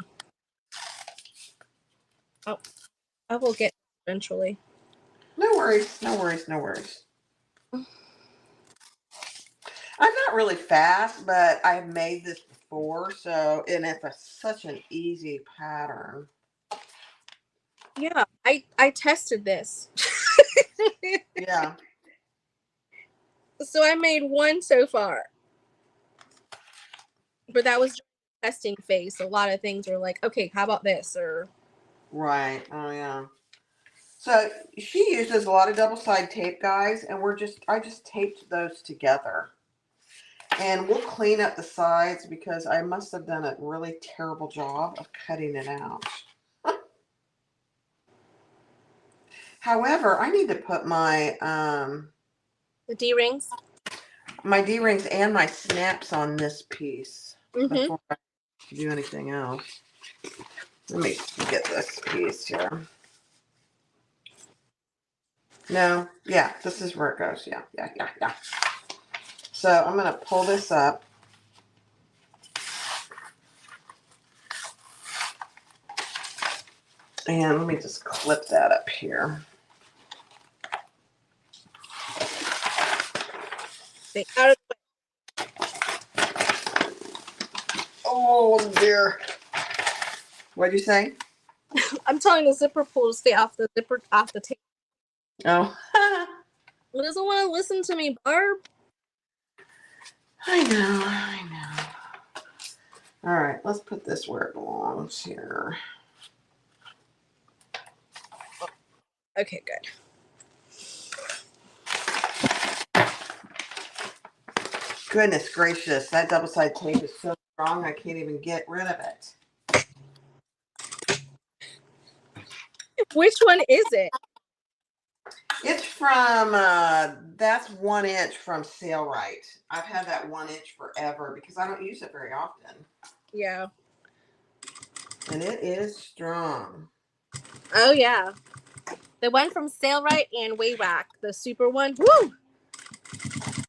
Oh, I will get eventually. No worries. No worries. No worries. I'm not really fast, but I've made this before, and it's such an easy pattern. Yeah, I tested this. Yeah. So I made one so far, but that was the testing phase. So a lot of things were like, okay, how about this? Or Right. Oh yeah. So she uses a lot of double side tape, guys, and I just taped those together. And we'll clean up the sides because I must have done a really terrible job of cutting it out. However, I need to put my the D-rings. My D-rings and my snaps on this piece before I do anything else. Let me get this piece here. No, yeah, this is where it goes. Yeah. So I'm going to pull this up. And let me just clip that up here. Stay out of the Oh dear. What'd you say? way. I'm telling the zipper pull to stay off the table. Oh. It doesn't want to listen to me, Barb. I know. All right, let's put this where it belongs here. Okay, good. Goodness gracious, that double-sided tape is so strong I can't even get rid of it. Which one is it? It's from, that's 1 inch from Sailrite. I've had that 1 inch forever because I don't use it very often. Yeah. And it is strong. Oh, yeah. The one from Sailrite and Waywack, the super one. Woo!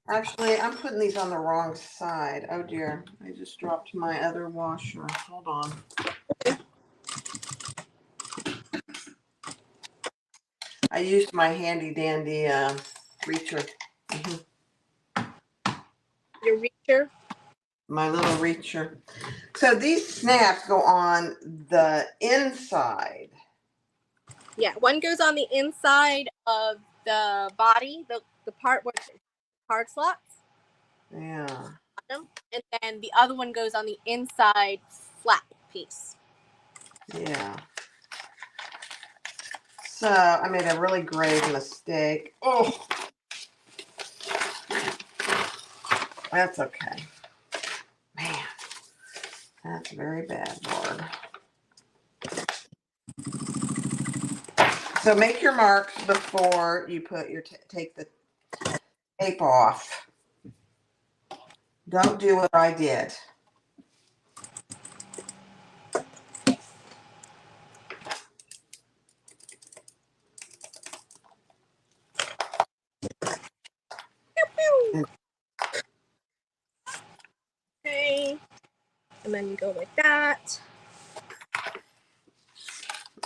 Actually, I'm putting these on the wrong side. Oh dear, I just dropped my other washer. Hold on. I used my handy dandy reacher. Your reacher. My little reacher. So these snaps go on the inside. Yeah, one goes on the inside of the body, the part where the card slots. Yeah. And then the other one goes on the inside flap piece. Yeah. So I made a really grave mistake. Oh, that's okay. Man, that's very bad, Lord. So make your marks before you put your take the tape off. Don't do what I did. Okay. And then you go like that.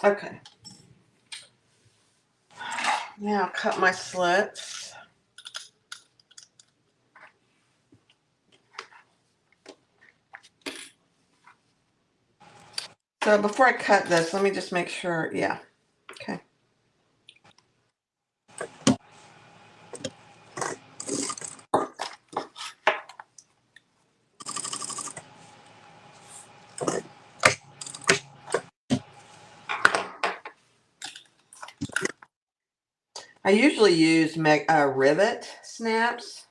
Okay. Now cut my slits. So before I cut this, let me just make sure. Yeah. Okay. I usually use rivet snaps,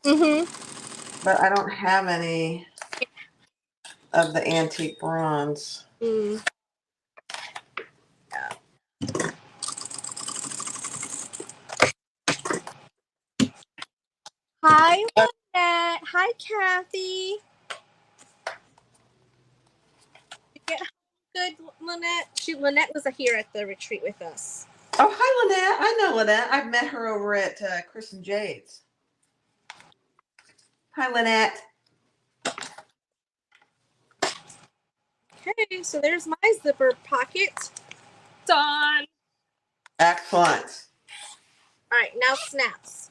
but I don't have any of the antique bronze. Yeah. Hi, Lynette. Hi, Kathy. You get good, Lynette. Lynette was here at the retreat with us. Oh, hi, Lynette. I know Lynette. I've met her over at Chris and Jade's. Hi, Lynette. Okay, so there's my zipper pocket. Done. Excellent. All right, now snaps.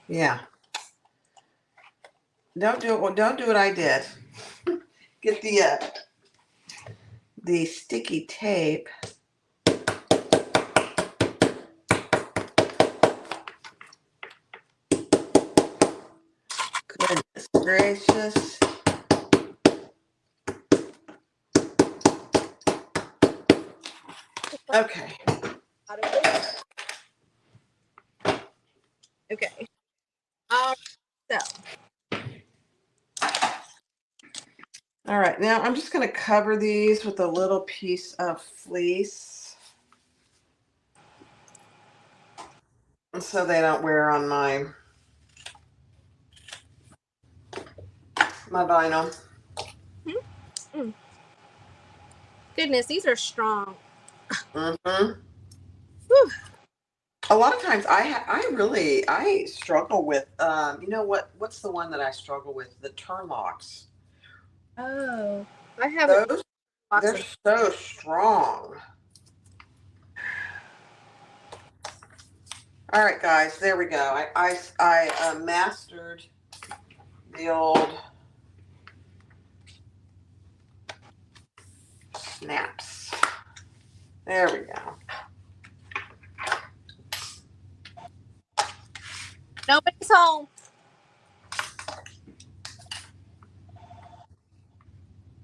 Yeah. Don't do it. Well, don't do what I did. Get the sticky tape. Goodness gracious. Okay. Okay. So. All right. Now I'm just going to cover these with a little piece of fleece so they don't wear on my vinyl. Mm. Goodness, these are strong. Mm-hmm. Whew. A lot of times I struggle with you know what's the one that I struggle with? The turn locks. Oh, I haven't Those they're boxed so strong. All right, guys, there we go. I mastered the old snaps. There we go. Nobody's home.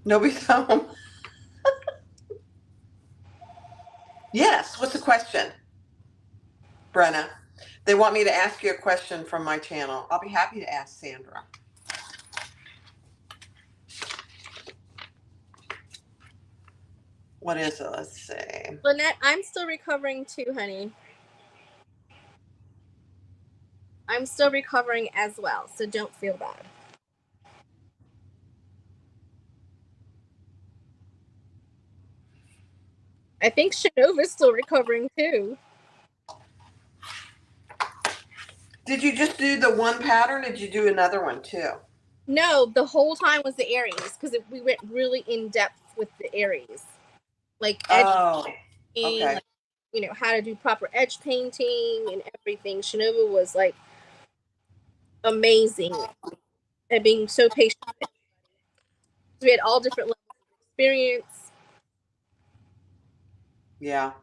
Nobody's home. Yes. What's the question, Brenna? They want me to ask you a question from my channel. I'll be happy to ask Sandra. What is it? Let's see. Lynette, I'm still recovering too, honey. I'm still recovering as well, so don't feel bad. I think Shinova's still recovering too. Did you just do the one pattern? Or did you do another one too? No, the whole time was the Aries because we went really in depth with the Aries, like edge painting, okay. like, you know, how to do proper edge painting and everything. Shinova was like amazing at being so patient. We had all different levels of experience. Yeah.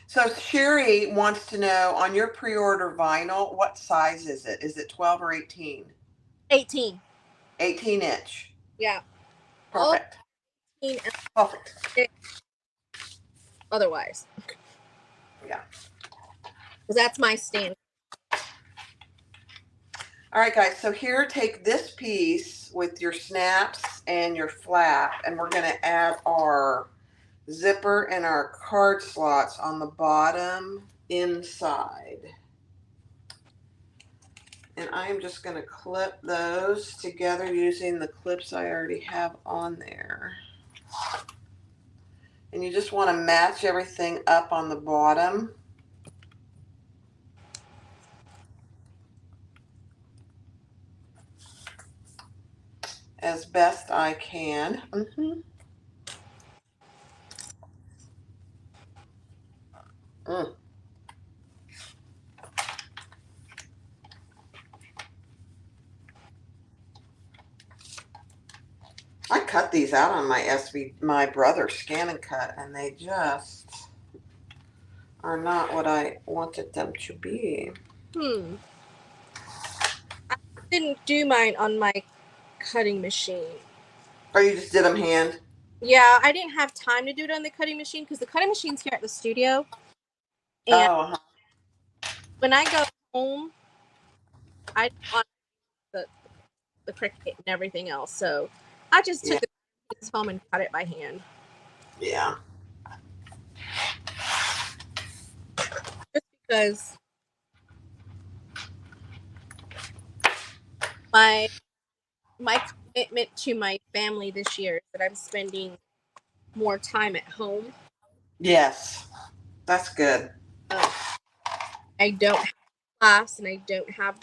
So Sherry wants to know on your pre-order vinyl, what size is it? Is it 12 or 18? 18. 18 inch. Yeah. Perfect. All 18 Perfect. otherwise. Yeah. Because that's my standard. All right, guys. So here, take this piece with your snaps and your flap, and we're going to add our zipper and our card slots on the bottom inside. And I'm just going to clip those together using the clips I already have on there. And you just want to match everything up on the bottom. As best I can. I cut these out on my brother's Scan and Cut, and they just are not what I wanted them to be. I didn't do mine on my cutting machine. Or you just did them hand? Yeah, I didn't have time to do it on the cutting machine because the cutting machine's here at the studio. And when I go home, I don't want the Cricut and everything else. So I just took the piece home and cut it by hand. Yeah. Just because my commitment to my family this year is that I'm spending more time at home. Yes. That's good. I don't have class and I don't have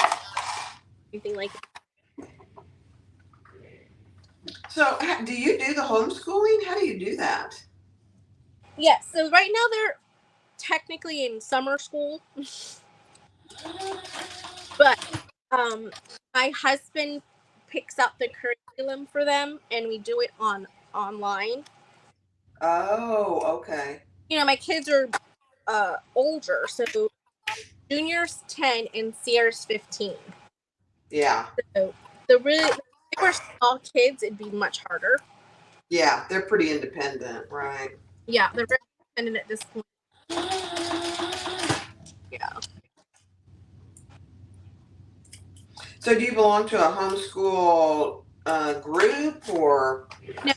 anything like that. So do you do the homeschooling? How do you do that? Yeah, so right now they're technically in summer school. But my husband picks up the curriculum for them and we do it online. Oh, okay. You know, my kids are older, so Junior's 10 and Sierra's 15. Yeah. So if they were small kids, it'd be much harder. Yeah, they're pretty independent, right? Yeah, they're very independent at this point. Yeah. So do you belong to a homeschool group or? No,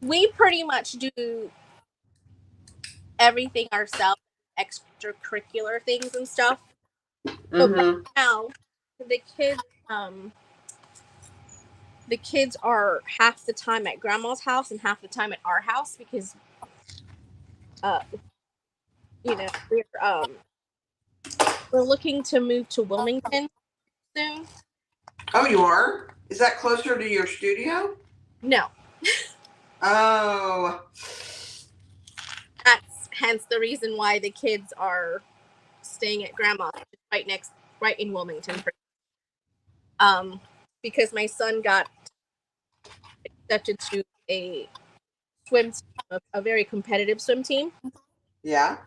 we pretty much do everything ourselves, extracurricular things and stuff. But right now, the kids are half the time at grandma's house and half the time at our house because we're looking to move to Wilmington soon. Oh, you are? Is that closer to your studio? No. Oh. That's hence the reason why the kids are staying at grandma's right in Wilmington. Because my son got accepted to a swim team, a very competitive swim team. Yeah.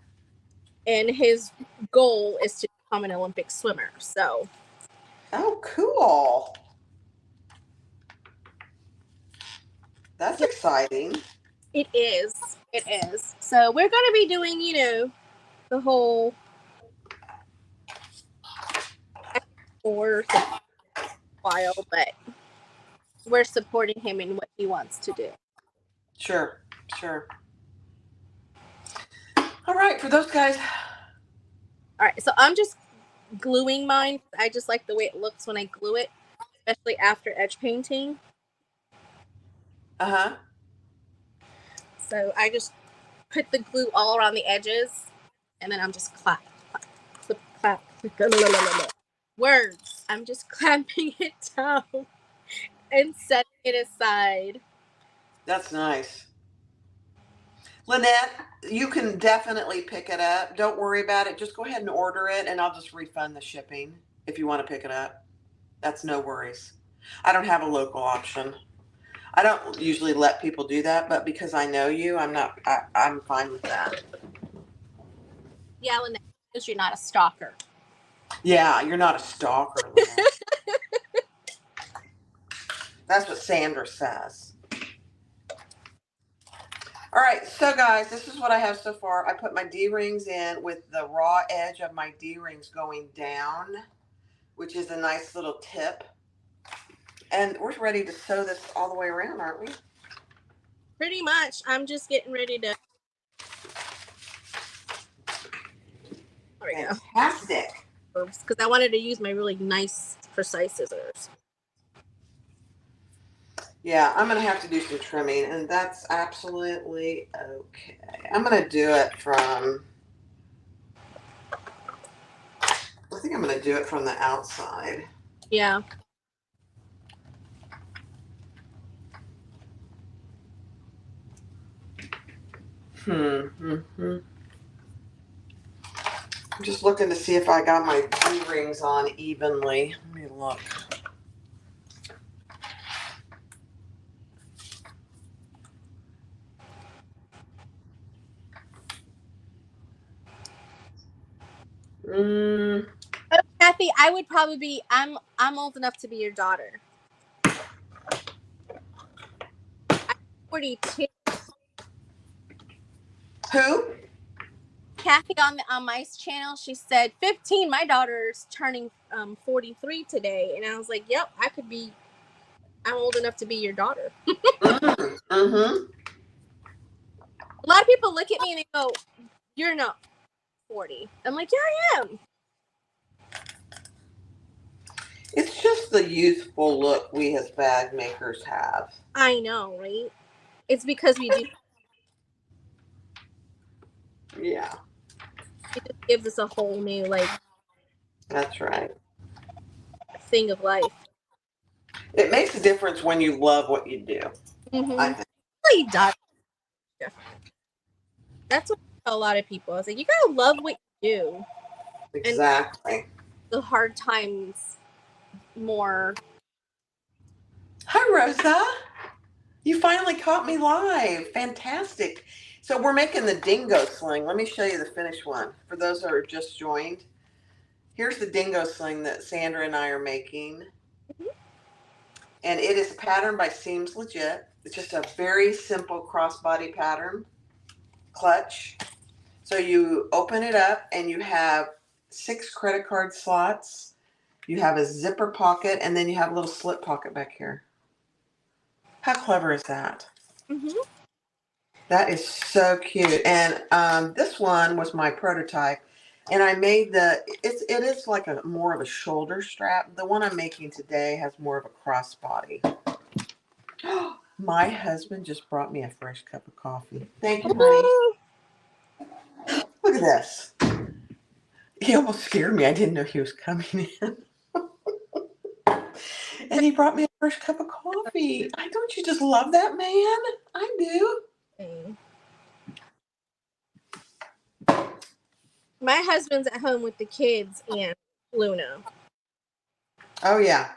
And his goal is to become an Olympic swimmer. So. Oh, cool. That's exciting. It is. It is. So we're going to be doing, the whole for a while, but we're supporting him in what he wants to do. Sure. All right, for those guys. All right, so I'm just gluing mine. I just like the way it looks when I glue it, especially after edge painting. Uh-huh. So I just put the glue all around the edges, and then I'm just clap. Words. I'm just clamping it down and setting it aside. That's nice. Lynette, you can definitely pick it up. Don't worry about it. Just go ahead and order it, and I'll just refund the shipping if you want to pick it up. That's no worries. I don't have a local option. I don't usually let people do that, but because I know you, I'm fine with that. Yeah, Lynette, because you're not a stalker. Yeah, you're not a stalker. That's what Sandra says. All right, so guys, this is what I have so far. I put my D-rings in with the raw edge of my D-rings going down, which is a nice little tip. And we're ready to sew this all the way around, aren't we? Pretty much. I'm just getting ready to. There we go. Fantastic. Because I wanted to use my really nice, precise scissors. Yeah, I'm going to have to do some trimming, and that's absolutely okay. I'm going to do it from, I think I'm going to do it from the outside. Yeah. I'm just looking to see if I got my D-rings on evenly. Let me look. Oh, Kathy, I would probably be. I'm old enough to be your daughter. I'm 42. Who? Kathy on my channel, she said 15. My daughter's turning 43 today, and I was like, "Yep, I could be. I'm old enough to be your daughter." Mm-hmm. A lot of people look at me and they go, "You're not 40." I'm like, "Yeah, I am." It's just the youthful look we as bag makers have. I know, right? It's because we do. Yeah. It just gives us a whole new That's right. thing of life. It makes a difference when you love what you do. Mm-hmm. I think. It really does. That's what I tell a lot of people. I was like, you gotta love what you do. Exactly. And the hard times more. Hi, Rosa. You finally caught me live. Fantastic. So we're making the Dingo sling. Let me show you the finished one. For those that are just joined, here's the Dingo sling that Sandra and I are making. Mm-hmm. And it is a pattern by Seams Legit. It's just a very simple crossbody pattern. Clutch. So you open it up and you have 6 credit card slots. You have a zipper pocket, and then you have a little slip pocket back here. How clever is that? Mm-hmm. That is so cute. And this one was my prototype. And I made it is like more of a shoulder strap. The one I'm making today has more of a crossbody. My husband just brought me a fresh cup of coffee. Thank you, honey. Look at at this. He almost scared me. I didn't know he was coming in. And he brought me a first cup of coffee. Don't you just love that man? I do. My husband's at home with the kids and Luna. Oh, yeah.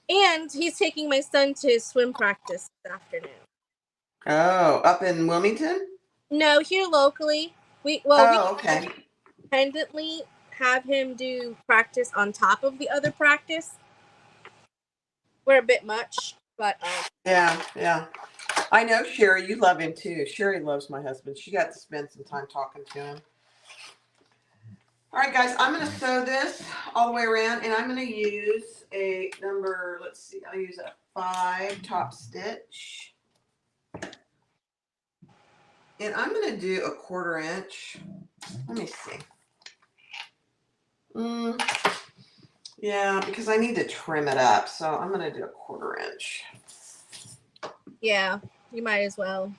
And he's taking my son to his swim practice this afternoon. Oh, up in Wilmington? No, here locally. We Okay. independently have him do practice on top of the other practice. We're a bit much, but Yeah. I know, Sherry, you love him too. Sherry loves my husband. She got to spend some time talking to him. All right, guys, I'm going to sew this all the way around, and I'm going to use a number, let's see, I'll use a 5 top stitch. And I'm going to do a 1/4 inch. Let me see. Yeah, because I need to trim it up, so I'm going to do a 1/4 inch. Yeah, you might as well.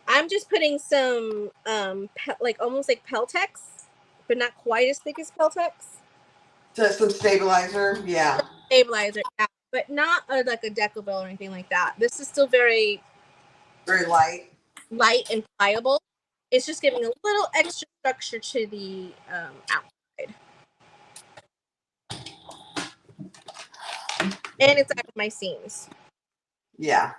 I'm just putting some, almost like Peltex, but not quite as thick as Peltex. So some stabilizer, yeah. Stabilizer, yeah, but not like a Decovil or anything like that. This is still very light and pliable. It's just giving a little extra structure to the outside. And it's out of my seams. Yeah.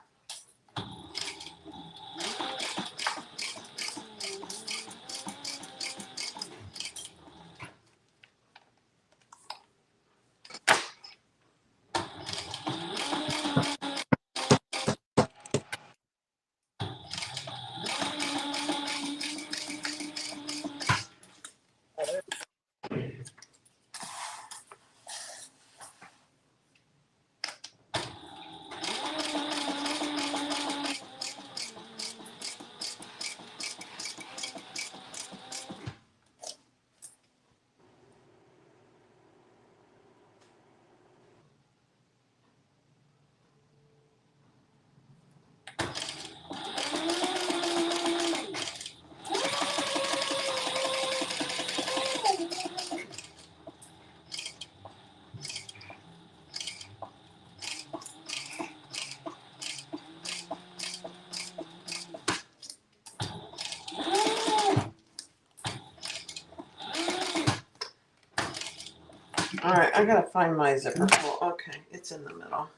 All right, I gotta find my zipper pull. Okay, it's in the middle.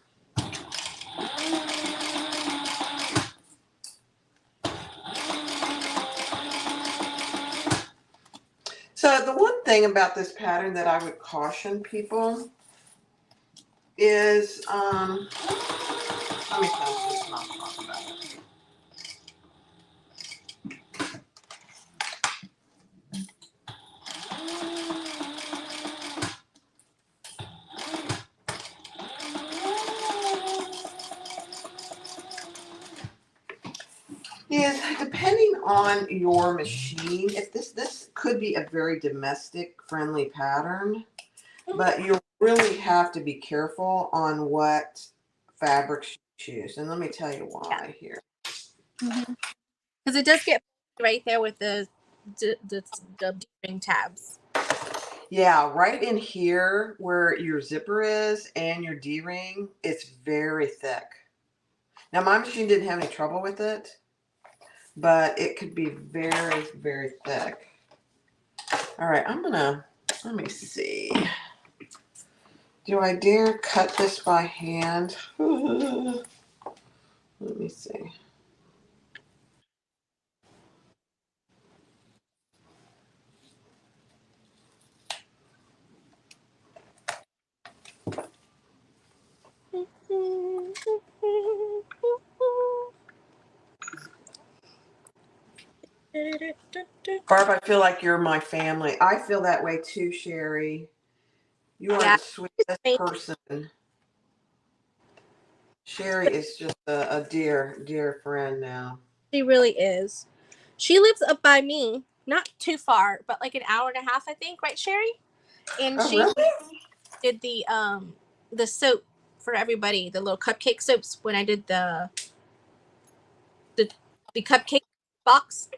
So the one thing about this pattern that I would caution people is, let me finish this and I'll talk about it. Is depending on your machine, if this could be a very domestic friendly pattern, but you really have to be careful on what fabrics you choose. And let me tell you why here. Because it does get right there with the D-ring tabs. Yeah, right in here where your zipper is and your D-ring, it's very thick. Now my machine didn't have any trouble with it, but it could be very, very thick. All right, let me see. Do I dare cut this by hand? Let me see. Barb, I feel like you're my family. I feel that way too, Sherry. You are the sweetest person. Sherry is just a dear, dear friend now. She really is. She lives up by me, not too far, but like an hour and a half, I think, right, Sherry? And she really? did the soap for everybody, the little cupcake soaps when I did the cupcake box.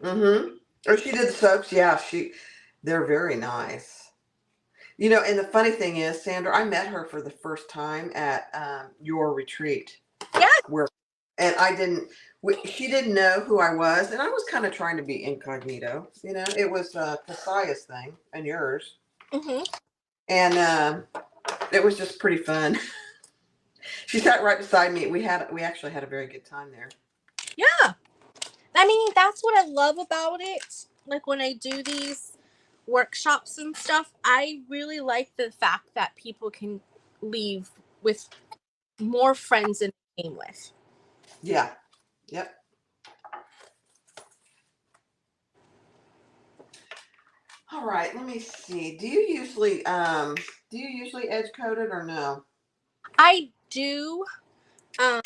Mm-hmm. Oh, she did the soaps. Yeah, they're very nice. You know, and the funny thing is, Sandra, I met her for the first time at your retreat, Yeah. where, and I didn't. She didn't know who I was, and I was kind of trying to be incognito. You know, it was Kasaya's thing and yours, Mhm. and it was just pretty fun. She sat right beside me. We actually had a very good time there. Yeah. I mean, that's what I love about it. Like when I do these workshops and stuff, I really like the fact that people can leave with more friends than they came with. Yeah. Yep. All right. Let me see. Do you usually edge code it or no? I do, and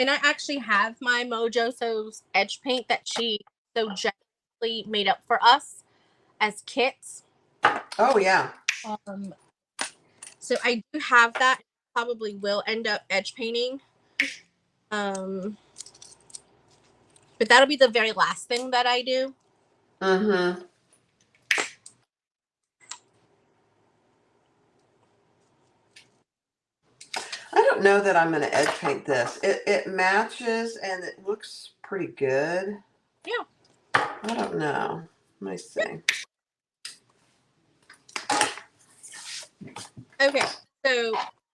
I actually have my Mojo So's edge paint that she so generously made up for us as kits. Oh yeah. Um, so I do have that. Probably will end up edge painting. Um, but that'll be the very last thing that I do. Mm-hmm. I don't know that I'm going to edge paint this. It matches and it looks pretty good. Yeah. I don't know. Let me see. Okay. So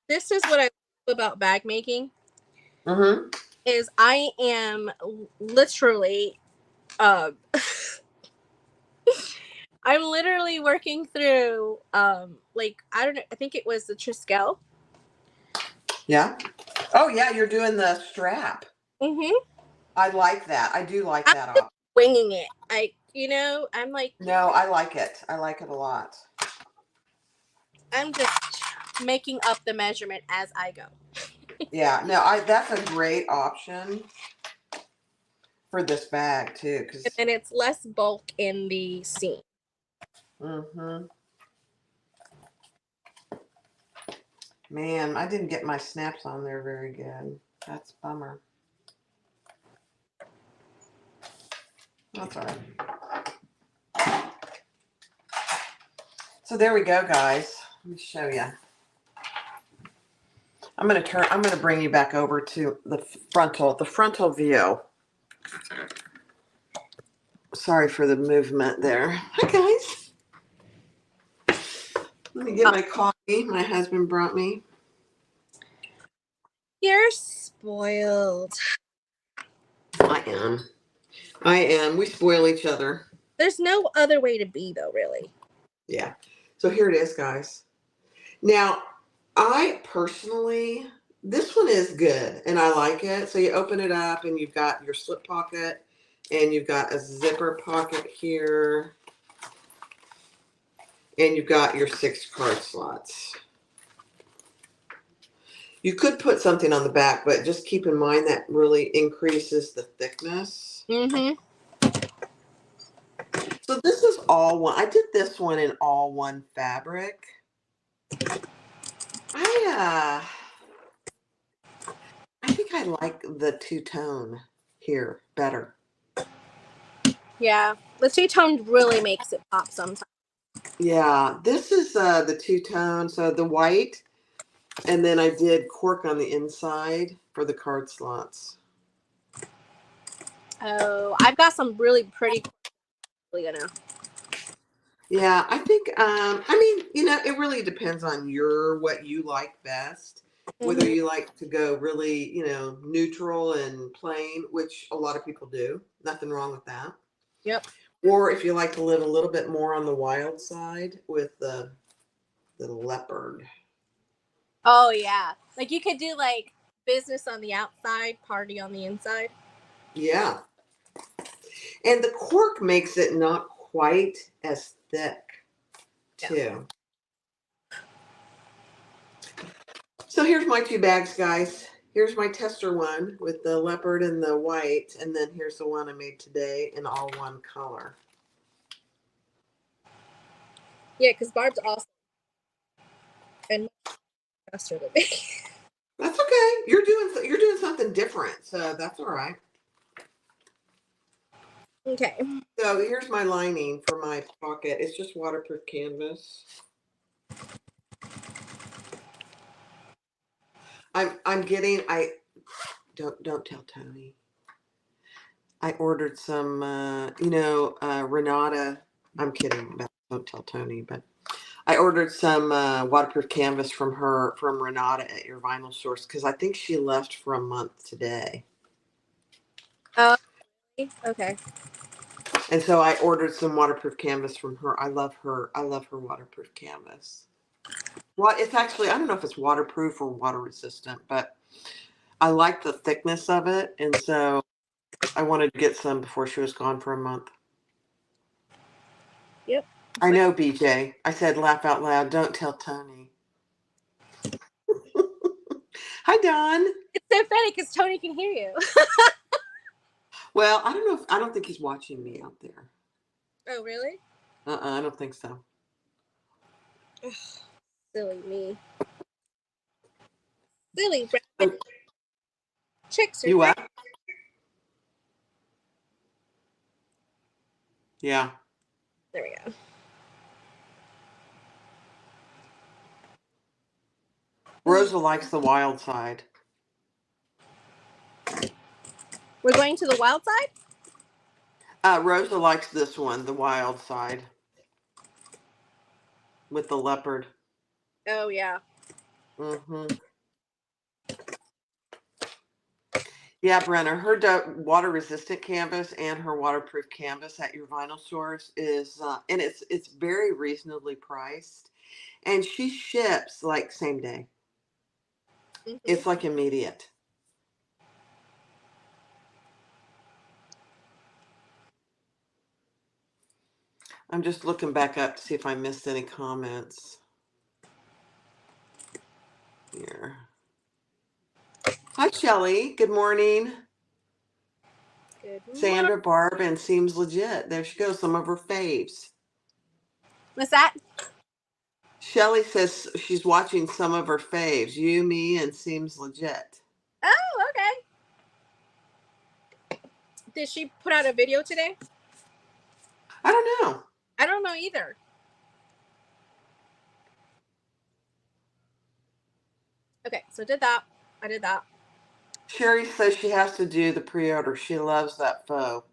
this is what I love about bag making Mm-hmm. is I am literally uh I'm literally working through like I don't know, I think it was the Triskel. Yeah. Oh yeah, you're doing the strap. Mm-hmm. I like that. I do like I'm that just option. winging it. I'm like No, I like it. I like it a lot. I'm just making up the measurement as I go. Yeah. No, I that's a great option for this bag too, And because then it's less bulk in the seam. mm-hmm. Man, I didn't get my snaps on there very good. That's a bummer. That's all right. So there we go, guys. Let me show you. I'm gonna bring you back over to the frontal view. Sorry for the movement there. Hi guys. Let me get my coffee my husband brought me. You're spoiled. I am. I am. We spoil each other. There's no other way to be though, really. Yeah. So here it is, guys. Now, I personally, this one is good and I like it. So you open it up and you've got your slip pocket and you've got a zipper pocket here and you've got your 6 card slots. You could put something on the back, but just keep in mind that really increases the thickness. Mm-hmm. So this is all one. I did this one in all one fabric. I think I like the two-tone here better. Yeah. The two-tone really makes it pop sometimes. Yeah, this is the two-tone, so the white, and then I did cork on the inside for the card slots. Oh, I've got some really pretty Yeah, I think I mean, you know, it really depends on what you like best. Whether you like to go really, you know, neutral and plain, which a lot of people do. Nothing wrong with that. Yep. Or if you like to live a little bit more on the wild side with the leopard. Oh yeah. Like you could do like business on the outside, party on the inside. Yeah. And the cork makes it not quite as thick, Yeah. too. So here's my 2 bags, guys. Here's my tester one with the leopard and the white. And then here's the one I made today in all one color. Yeah, because Barb's awesome and faster than me. That's okay. You're doing something different, so that's all right. Okay. So here's my lining for my pocket. It's just waterproof canvas. I'm getting I don't tell Tony. I ordered some Renata. I'm kidding. Don't tell Tony, but I ordered some waterproof canvas from Renata at your vinyl source because I think she left for a month today. Oh, okay. And so I ordered some waterproof canvas from her. I love her. I love her waterproof canvas. Well, it's actually, I don't know if it's waterproof or water resistant, but I like the thickness of it. And so I wanted to get some before she was gone for a month. Yep. I know, BJ. I said laugh out loud. Don't tell Tony. Hi, Don. It's so funny because Tony can hear you. Well, I don't know I don't think he's watching me out there. Oh, really? I don't think so. Ugh, silly me. Silly rabbit. Chicks are You great. what? Yeah. There we go. Rosa likes the wild side. We're going to the wild side? Rosa likes this one, the wild side, with the leopard. Oh, yeah. Mm-hmm. Yeah, Brenna, her water resistant canvas and her waterproof canvas at your vinyl source is, and it's very reasonably priced, and she ships like same day. Mm-hmm. It's like immediate. I'm just looking back up to see if I missed any comments here. Hi, Shelly. Good morning. Good morning. Sandra, Barb, and Seems Legit. There she goes, some of her faves. What's that? Shelly says she's watching some of her faves. You, me, and Seems Legit. Oh, okay. Did she put out a video today? I don't know. I don't know either. Okay, so did that. I did that. Sherry says she has to do the pre-order. She loves that faux.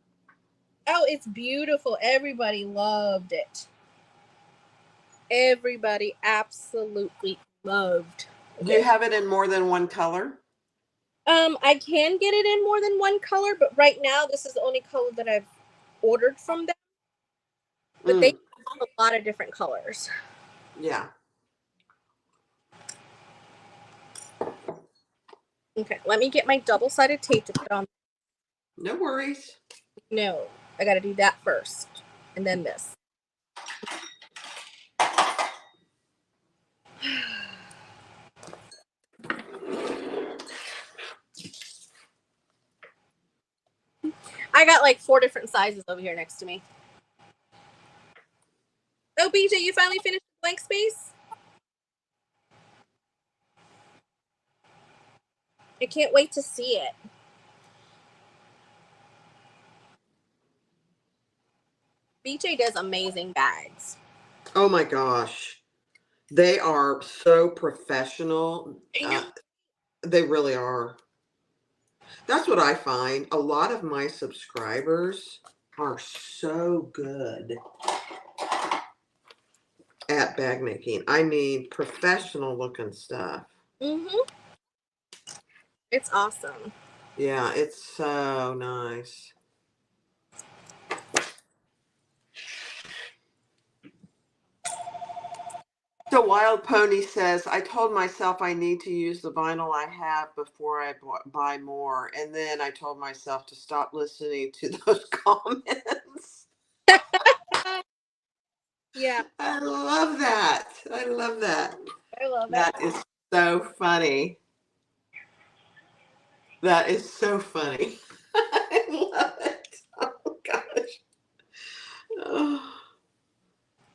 Oh, it's beautiful. Everybody loved it. Everybody absolutely loved. Do you Okay. have it in more than one color? I can get it in more than one color, but right now this is the only color that I've ordered from them. But they have a lot of different colors. Yeah. Okay, let me get my double-sided tape to put on. No worries. No, I got to do that first, and then this. I got like 4 different sizes over here next to me. Oh, BJ, you finally finished the blank space? I can't wait to see it. BJ does amazing bags. Oh my gosh. They are so professional. I know. They really are. That's what I find. A lot of my subscribers are so good at bag making. I mean, professional looking stuff. Mm-hmm. It's awesome. Yeah, it's so nice. So Wild Pony says, I told myself I need to use the vinyl I have before I buy more. And then I told myself to stop listening to those comments. Yeah, I love that. I love that. I love it. That is so funny. That is so funny. I love it. Oh gosh. Oh,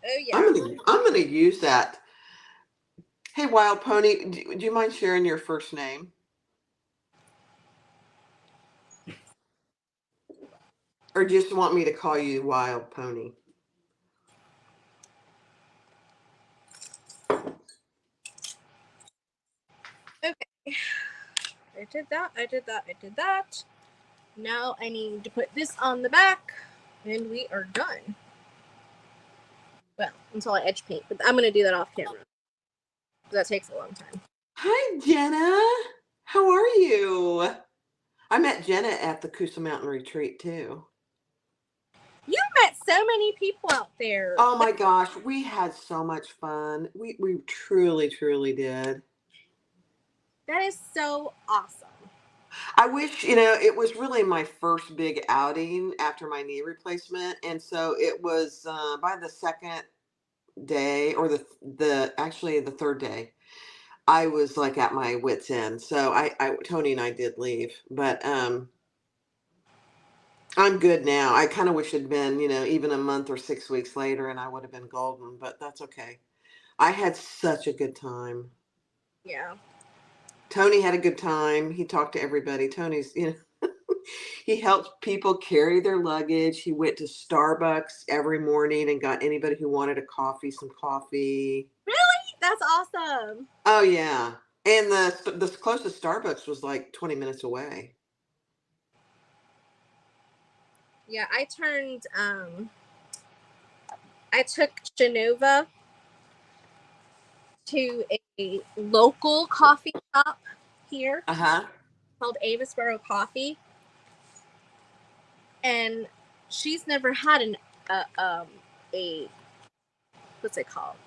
Oh yeah. I'm gonna use that. Hey, Wild Pony, do you mind sharing your first name? Or just want me to call you Wild Pony? Okay. I did that. I did that. I did that. Now I need to put this on the back, and we are done. Well, until I edge paint, but I'm gonna do that off camera. That takes a long time. Hi, Jenna. How are you? I met Jenna at the Coosa Mountain Retreat too. You met so many people out there. Oh my gosh, we had so much fun. We truly, truly did. That is so awesome. I wish, it was really my first big outing after my knee replacement. And so it was by the second day or actually the third day, I was like at my wit's end. So Tony and I did leave, but I'm good now. I kind of wish it'd been, even a month or 6 weeks later and I would have been golden, but that's okay. I had such a good time. Yeah. Tony had a good time. He talked to everybody. Tony's, he helped people carry their luggage. He went to Starbucks every morning and got anybody who wanted a coffee some coffee. Really? That's awesome. Oh yeah. And the closest Starbucks was like 20 minutes away. Yeah, I took Genova to a local coffee shop here called Avisboro Coffee, and she's never had a what's it called?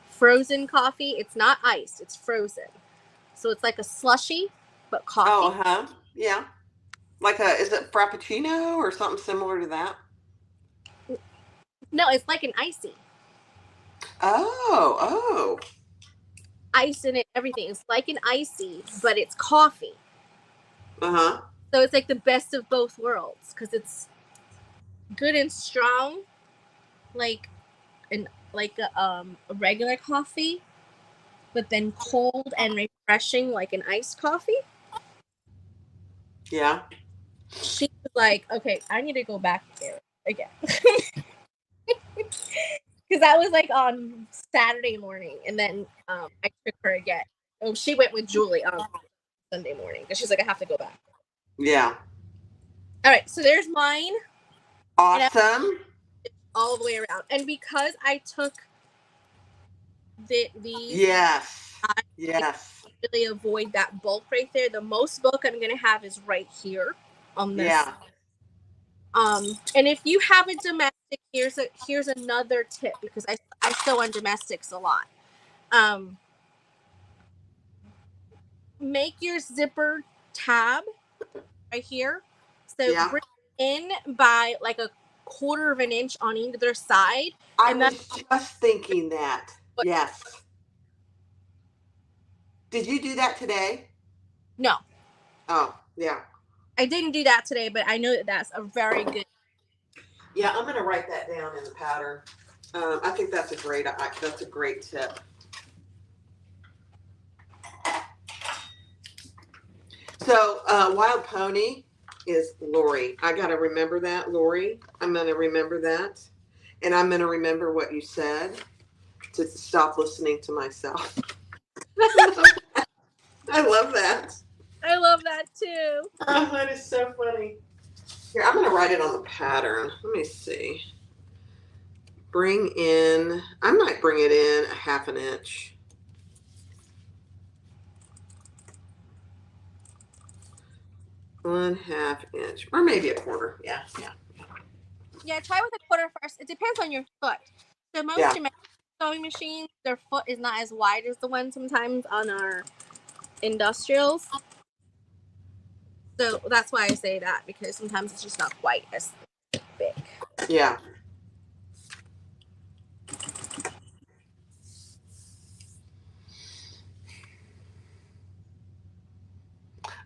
Frozen coffee. It's not iced, it's frozen. So it's like a slushy, but coffee. Oh, yeah. Like is it Frappuccino or something similar to that? No, it's like an icy. Oh. Ice in it, everything. It's like an icy, but it's coffee. Uh-huh. So it's like the best of both worlds because it's good and strong, like a regular coffee, but then cold and refreshing like an iced coffee. Yeah. She was like, okay, I need to go back there again. Because that was like on Saturday morning, and then I took her again. Oh, she went with Julie on Sunday morning because she's like, I have to go back. Yeah. All right, so there's mine. Awesome. All the way around, and because I took these, yes, really avoid that bulk right there. The most bulk I'm gonna have is right here on this. Yeah. And if you have a domestic, here's another tip because I sew on domestics a lot. Make your zipper tab right here. So bring it in by like a quarter of an inch on either side. I was just thinking that. Yes. Did you do that today? No. Oh, yeah. I didn't do that today, but I know that that's a very good. Yeah, I'm going to write that down in the pattern. I think that's a great tip. So, Wild Pony is Lori. I got to remember that, Lori. I'm going to remember that. And I'm going to remember what you said to stop listening to myself. I love that. I love that too. Oh, that is so funny. Here, I'm going to write it on the pattern. Let me see. I might bring it in a half an inch. ½ inch, or maybe a quarter. Yeah. Yeah, try with a quarter first. It depends on your foot. So most sewing machines, their foot is not as wide as the one sometimes on our industrials. So that's why I say that, because sometimes it's just not quite as big. Yeah.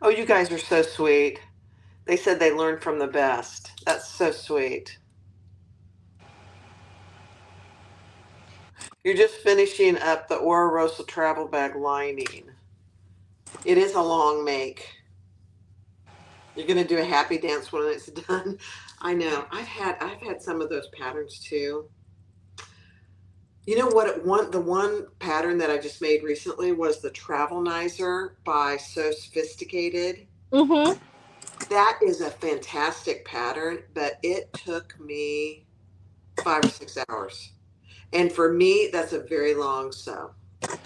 Oh, you guys are so sweet. They said they learned from the best. That's so sweet. You're just finishing up the Ora Rosa travel bag lining. It is a long make. You're gonna do a happy dance when it's done. I know. I've had some of those patterns too. You know what? The one pattern that I just made recently was the Travelnizer by So Sophisticated. Mm-hmm. That is a fantastic pattern, but it took me 5 or 6 hours. And for me, that's a very long sew. It's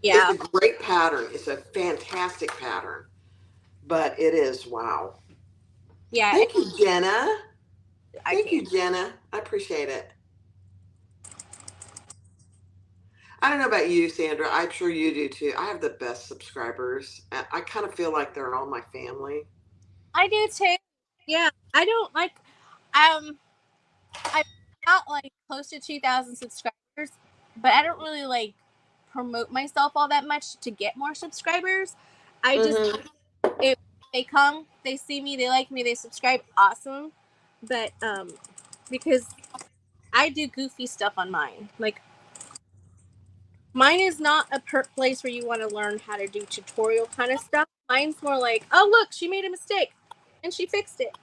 Yeah. a great pattern. It's a fantastic pattern, but it is wow. Yeah. Thank you, Jenna. I Thank can't. you, Jenna. I appreciate it. I don't know about you, Sandra. I'm sure you do too. I have the best subscribers. I kind of feel like they're all my family. I do too. Yeah. I don't like. Um. I got like close to 2,000 subscribers, but I don't really like promote myself all that much to get more subscribers. I just Hmm. if they come, they see me, they like me, they subscribe, awesome. But because I do goofy stuff on mine. Like mine is not a place where you want to learn how to do tutorial kind of stuff. Mine's more like, oh look, she made a mistake and she fixed it.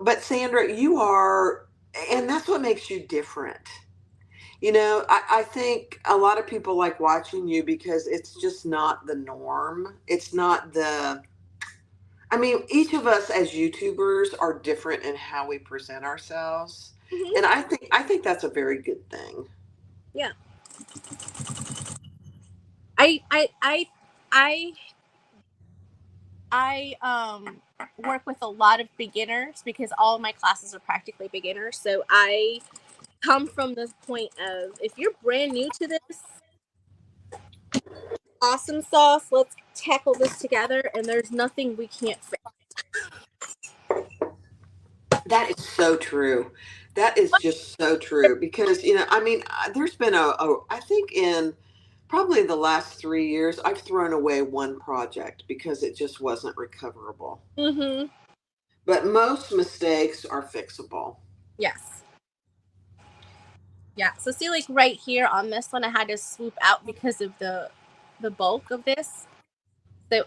But Sandra, and that's what makes you different. I think a lot of people like watching you because it's just not the norm. It's not I mean, each of us as YouTubers are different in how we present ourselves. Mm-hmm. And I think that's a very good thing. Yeah. I I work with a lot of beginners because all of my classes are practically beginners. So I come from this point of if you're brand new to this, awesome sauce, let's tackle this together and there's nothing we can't fix. That is so true. That is just so true because, I mean, there's been I think in probably the last 3 years, I've thrown away one project because it just wasn't recoverable. Mm-hmm. But most mistakes are fixable. Yes. Yeah. So see like right here on this one I had to swoop out because of the bulk of this. So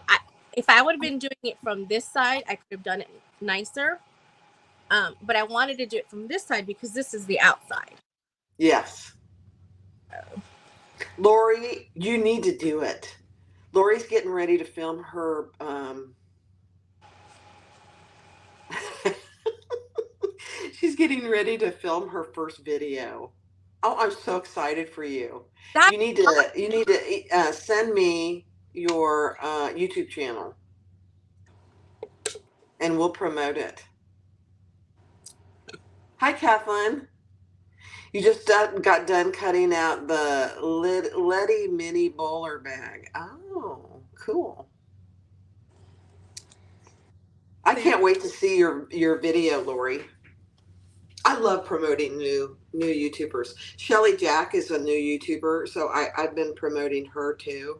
if I would have been doing it from this side, I could have done it nicer. But I wanted to do it from this side because this is the outside. Yes. Lori, you need to do it. Lori's getting ready to film her. She's getting ready to film her first video. Oh, I'm so excited for you. That You need to send me your YouTube channel, and we'll promote it. Hi, Kathleen. You just got done cutting out the Letty mini bowler bag. Oh, cool. I so can't wait to see your video, Lori. I love promoting new YouTubers. Shelly Jack is a new YouTuber, so I've been promoting her too.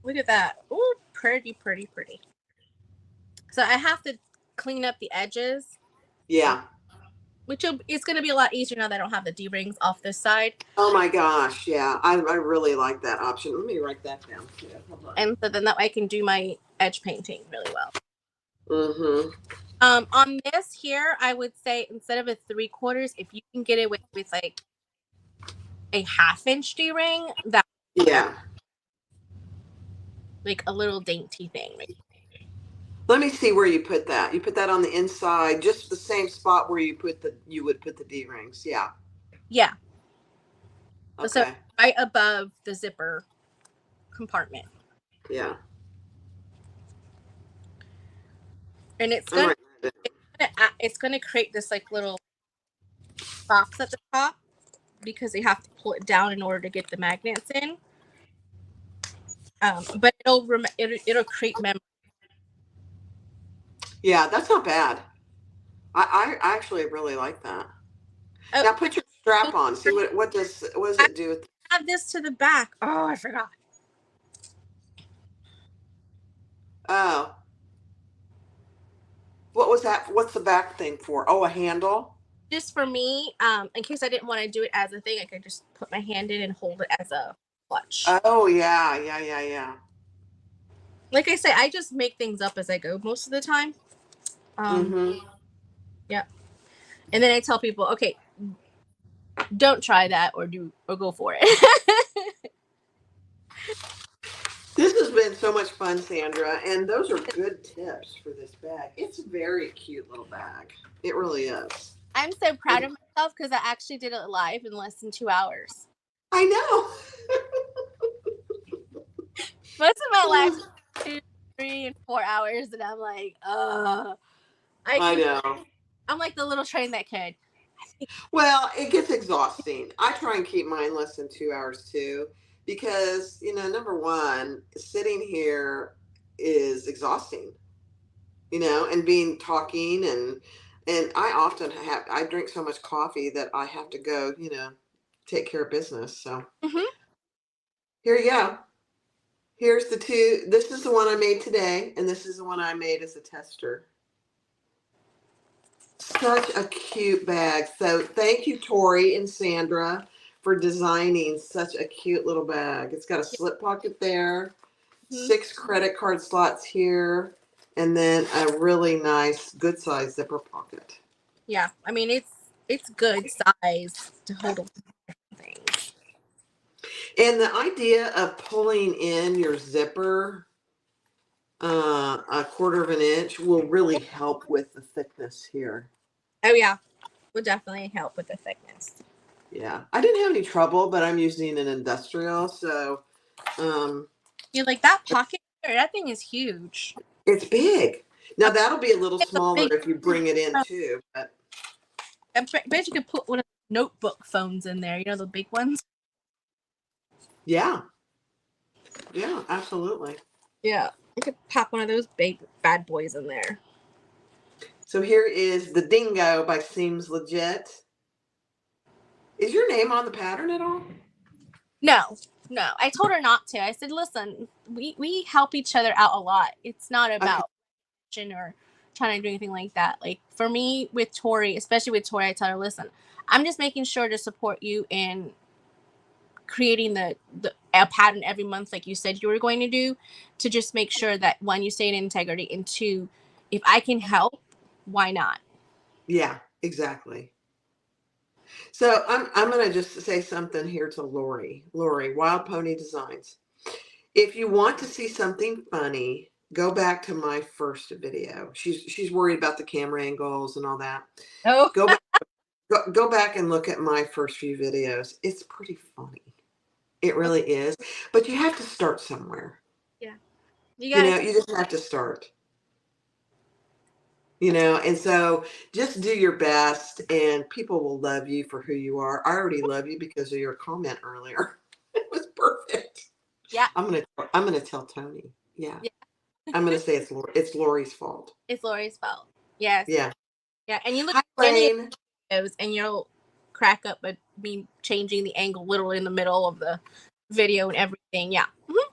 look at that. Ooh, pretty, pretty, pretty. So I have to clean up the edges, Yeah. which it's going to be a lot easier now that I don't have the D-rings off this side. Oh my gosh, yeah. I really like that option. Let me write that down. Yeah, hold on. And so then that way I can do my edge painting really well. Mm-hmm. On this here, I would say instead of a 3/4, if you can get it with like a 1/2 inch D-ring, that Yeah. like a little dainty thing. Let me see where you put that. You put that on the inside, just the same spot where you would put the D rings. Yeah. Yeah. So Okay. right above the zipper compartment. Yeah. And I'm right. it's gonna create this like little box at the top because they have to pull it down in order to get the magnets in. But it'll create memory. Yeah, that's not bad. I actually really like that. Oh, Now put your strap on. See what does I it do with add this to the back. Oh, I forgot. oh, what was that? What's the back thing for? Oh, a handle? just for me, in case I didn't want to do it as a thing, I could just put my hand in and hold it as a clutch. Oh yeah. Like I say, I just make things up as I go most of the time. Mm-hmm. Yeah. And then I tell people, okay, don't try that or go for it. This has been so much fun, Sandra, and those are good tips for this bag. It's a very cute little bag. It really is. I'm so proud And of myself because I actually did it live in less than 2 hours. I know. Most of my life 2, 3, and 4 hours, and I'm like, I I can. know. I'm like the little train that could. Well, it gets exhausting. I try and keep mine less than 2 hours too, because, number one, sitting here is exhausting, and being talking and I drink so much coffee that I have to go, take care of business. So Mm-hmm. here you go. Here's the two. This is the one I made today, and this is the one I made as a tester. Such a cute bag. So thank you, Tori and Sandra, for designing such a cute little bag. It's got a slip pocket there, Mm-hmm. 6 credit card slots here, and then a really nice, good size zipper pocket. Yeah, I mean it's good size to hold a things. And the idea of pulling in your zipper a quarter of an inch will really help with the thickness here. Oh yeah, would definitely help with the thickness. Yeah, I didn't have any trouble, but I'm using an industrial, so Like that pocket, that thing is huge. it's big. Now that'll be a little It's a smaller big. if you bring it in too, but I bet you could put one of the notebook phones in there. The big ones. yeah, absolutely. Yeah, you could pop one of those big bad boys in there. So here is the Dingo by Seems Legit. Is your name on the pattern at all? No, no. I told her not to. I said, listen, we help each other out a lot. It's not Okay. about or trying to do anything like that. Like for me with Tori, especially with Tori, I tell her, listen, I'm just making sure to support you in creating a pattern every month, like you said you were going to do, to just make sure that one, you stay in integrity, and two, if I can help, why not? Yeah, exactly. So I'm gonna just say something here to Lori. Lori, Wild Pony Designs. If you want to see something funny, go back to my first video. She's worried about the camera angles and all that. Oh, Go back go back and look at my first few videos. It's pretty funny. It really is. But you have to start somewhere. yeah, you gotta. You just have to start. And so just do your best and people will love you for who you are. I already love you because of your comment earlier. It was perfect. Yeah, I'm gonna tell Tony. Yeah. yeah. I'm gonna say it's Lori's fault. It's Lori's fault. Yes, Yeah. yeah. And you look Hi, at any of Lane. those, and you'll crack up at me changing the angle literally in the middle of the video and everything. Yeah. Mm-hmm.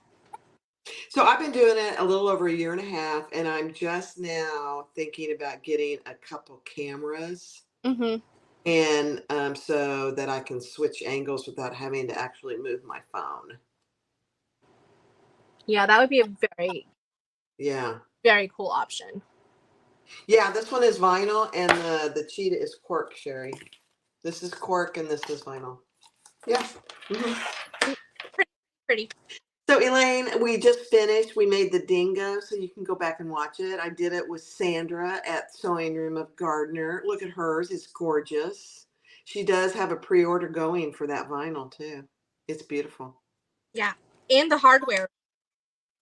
So I've been doing it a little over a year and a half, and I'm just now thinking about getting a couple cameras, Mm-hmm. and so that I can switch angles without having to actually move my phone. Yeah, that would be a very, Yeah. very cool option. Yeah, this one is vinyl, and the cheetah is cork, Sherry. This is cork, and this is vinyl. Yeah. Mm-hmm. Pretty. So Elaine, we just finished. We made the Dingo, so you can go back and watch it. I did it with Sandra at Sewing Room of Gardner. Look at hers; it's gorgeous. She does have a pre-order going for that vinyl too. It's beautiful. Yeah, and the hardware.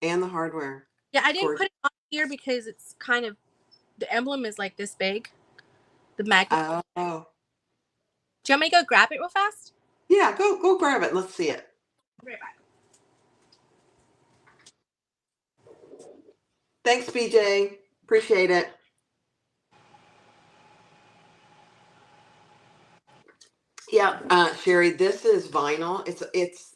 And the hardware. Yeah, I It's didn't gorgeous. put it on here because it's kind of, the emblem is like this big. The magnet. Oh. Do you want me to go grab it real fast? Yeah, go grab it. Let's see it. Right back. Thanks, BJ. Appreciate it. Yeah, Sherry, this is vinyl. It's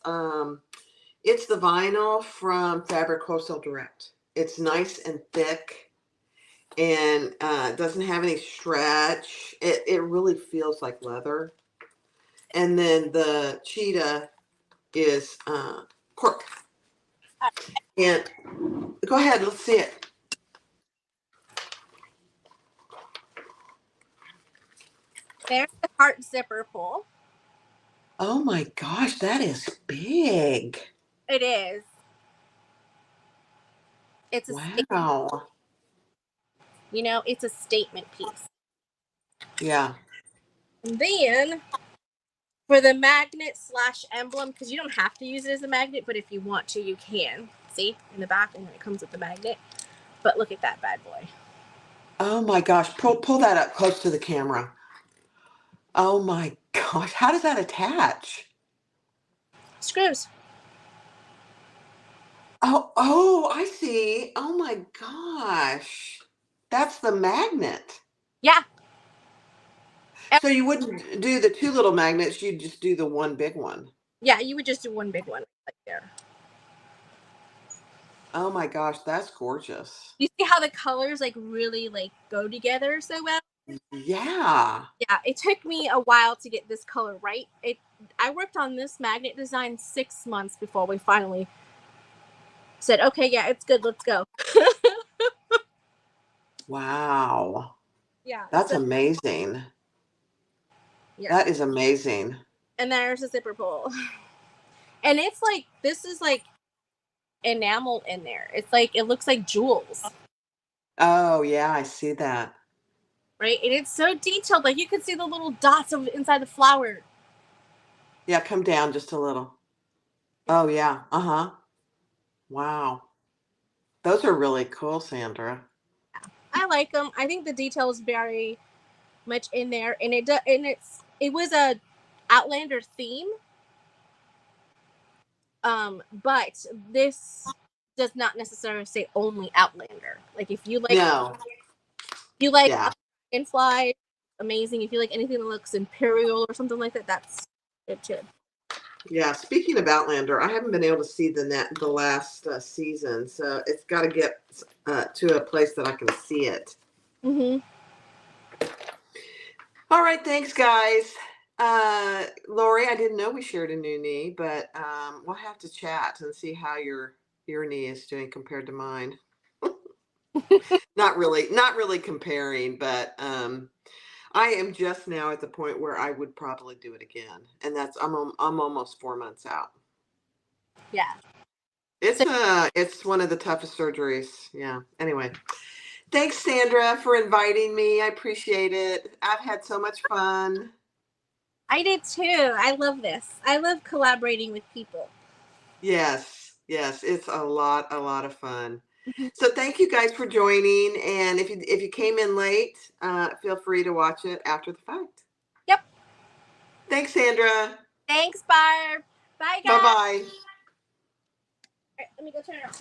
the vinyl from Fabric Wholesale Direct. It's nice and thick, and it doesn't have any stretch. It really feels like leather. And then the cheetah is cork. And go ahead, let's see it. There's the heart zipper pull. Oh my gosh, that is big. It is. It's a Wow. it's a statement piece. Yeah. And then for the magnet / emblem, because you don't have to use it as a magnet, but if you want to, you can. See in the back, and then it comes with the magnet. But look at that bad boy. Oh my gosh, pull that up close to the camera. Oh my gosh, how does that attach? Screws. Oh, I see. Oh my gosh. That's the magnet. Yeah. So you wouldn't do the two little magnets, you'd just do the one big one. Yeah, you would just do one big one right there. Oh my gosh, that's gorgeous. You see how the colors really go together so well? Yeah. Yeah, it took me a while to get this color right. I worked on this magnet design 6 months before we finally said, okay, yeah, it's good, let's go. Wow. Yeah. That's So amazing. yeah. That is amazing. And there's a zipper pull. And it's this is enamel in there. It's it looks like jewels. Oh, yeah, I see that. Right? And it's so detailed. You can see the little dots of inside the flower. Yeah, come down just a little. Oh, yeah. Uh-huh. Wow. Those are really cool, Sandra. I like them. I think the detail is very much in there, and it was a Outlander theme. But this does not necessarily say only Outlander. If you No. Yeah. Dragonfly, amazing. If you like anything that looks Imperial or something like that, that's good too. Yeah, speaking of Outlander, I haven't been able to see the last season, so it's got to get to a place that I can see it. Mm-hmm. All right, thanks, guys. Lori, I didn't know we shared a new knee, but we'll have to chat and see how your knee is doing compared to mine. Not really comparing, but I am just now at the point where I would probably do it again, and I'm almost 4 months out. Yeah. It's one of the toughest surgeries. Yeah. Anyway, thanks, Sandra, for inviting me. I appreciate it. I've had so much fun. I did too. I love this. I love collaborating with people. Yes, it's a lot of fun. So thank you guys for joining. And if you came in late, feel free to watch it after the fact. Yep. Thanks, Sandra. Thanks, Barb. Bye, guys. Bye bye. All right, let me go turn it on.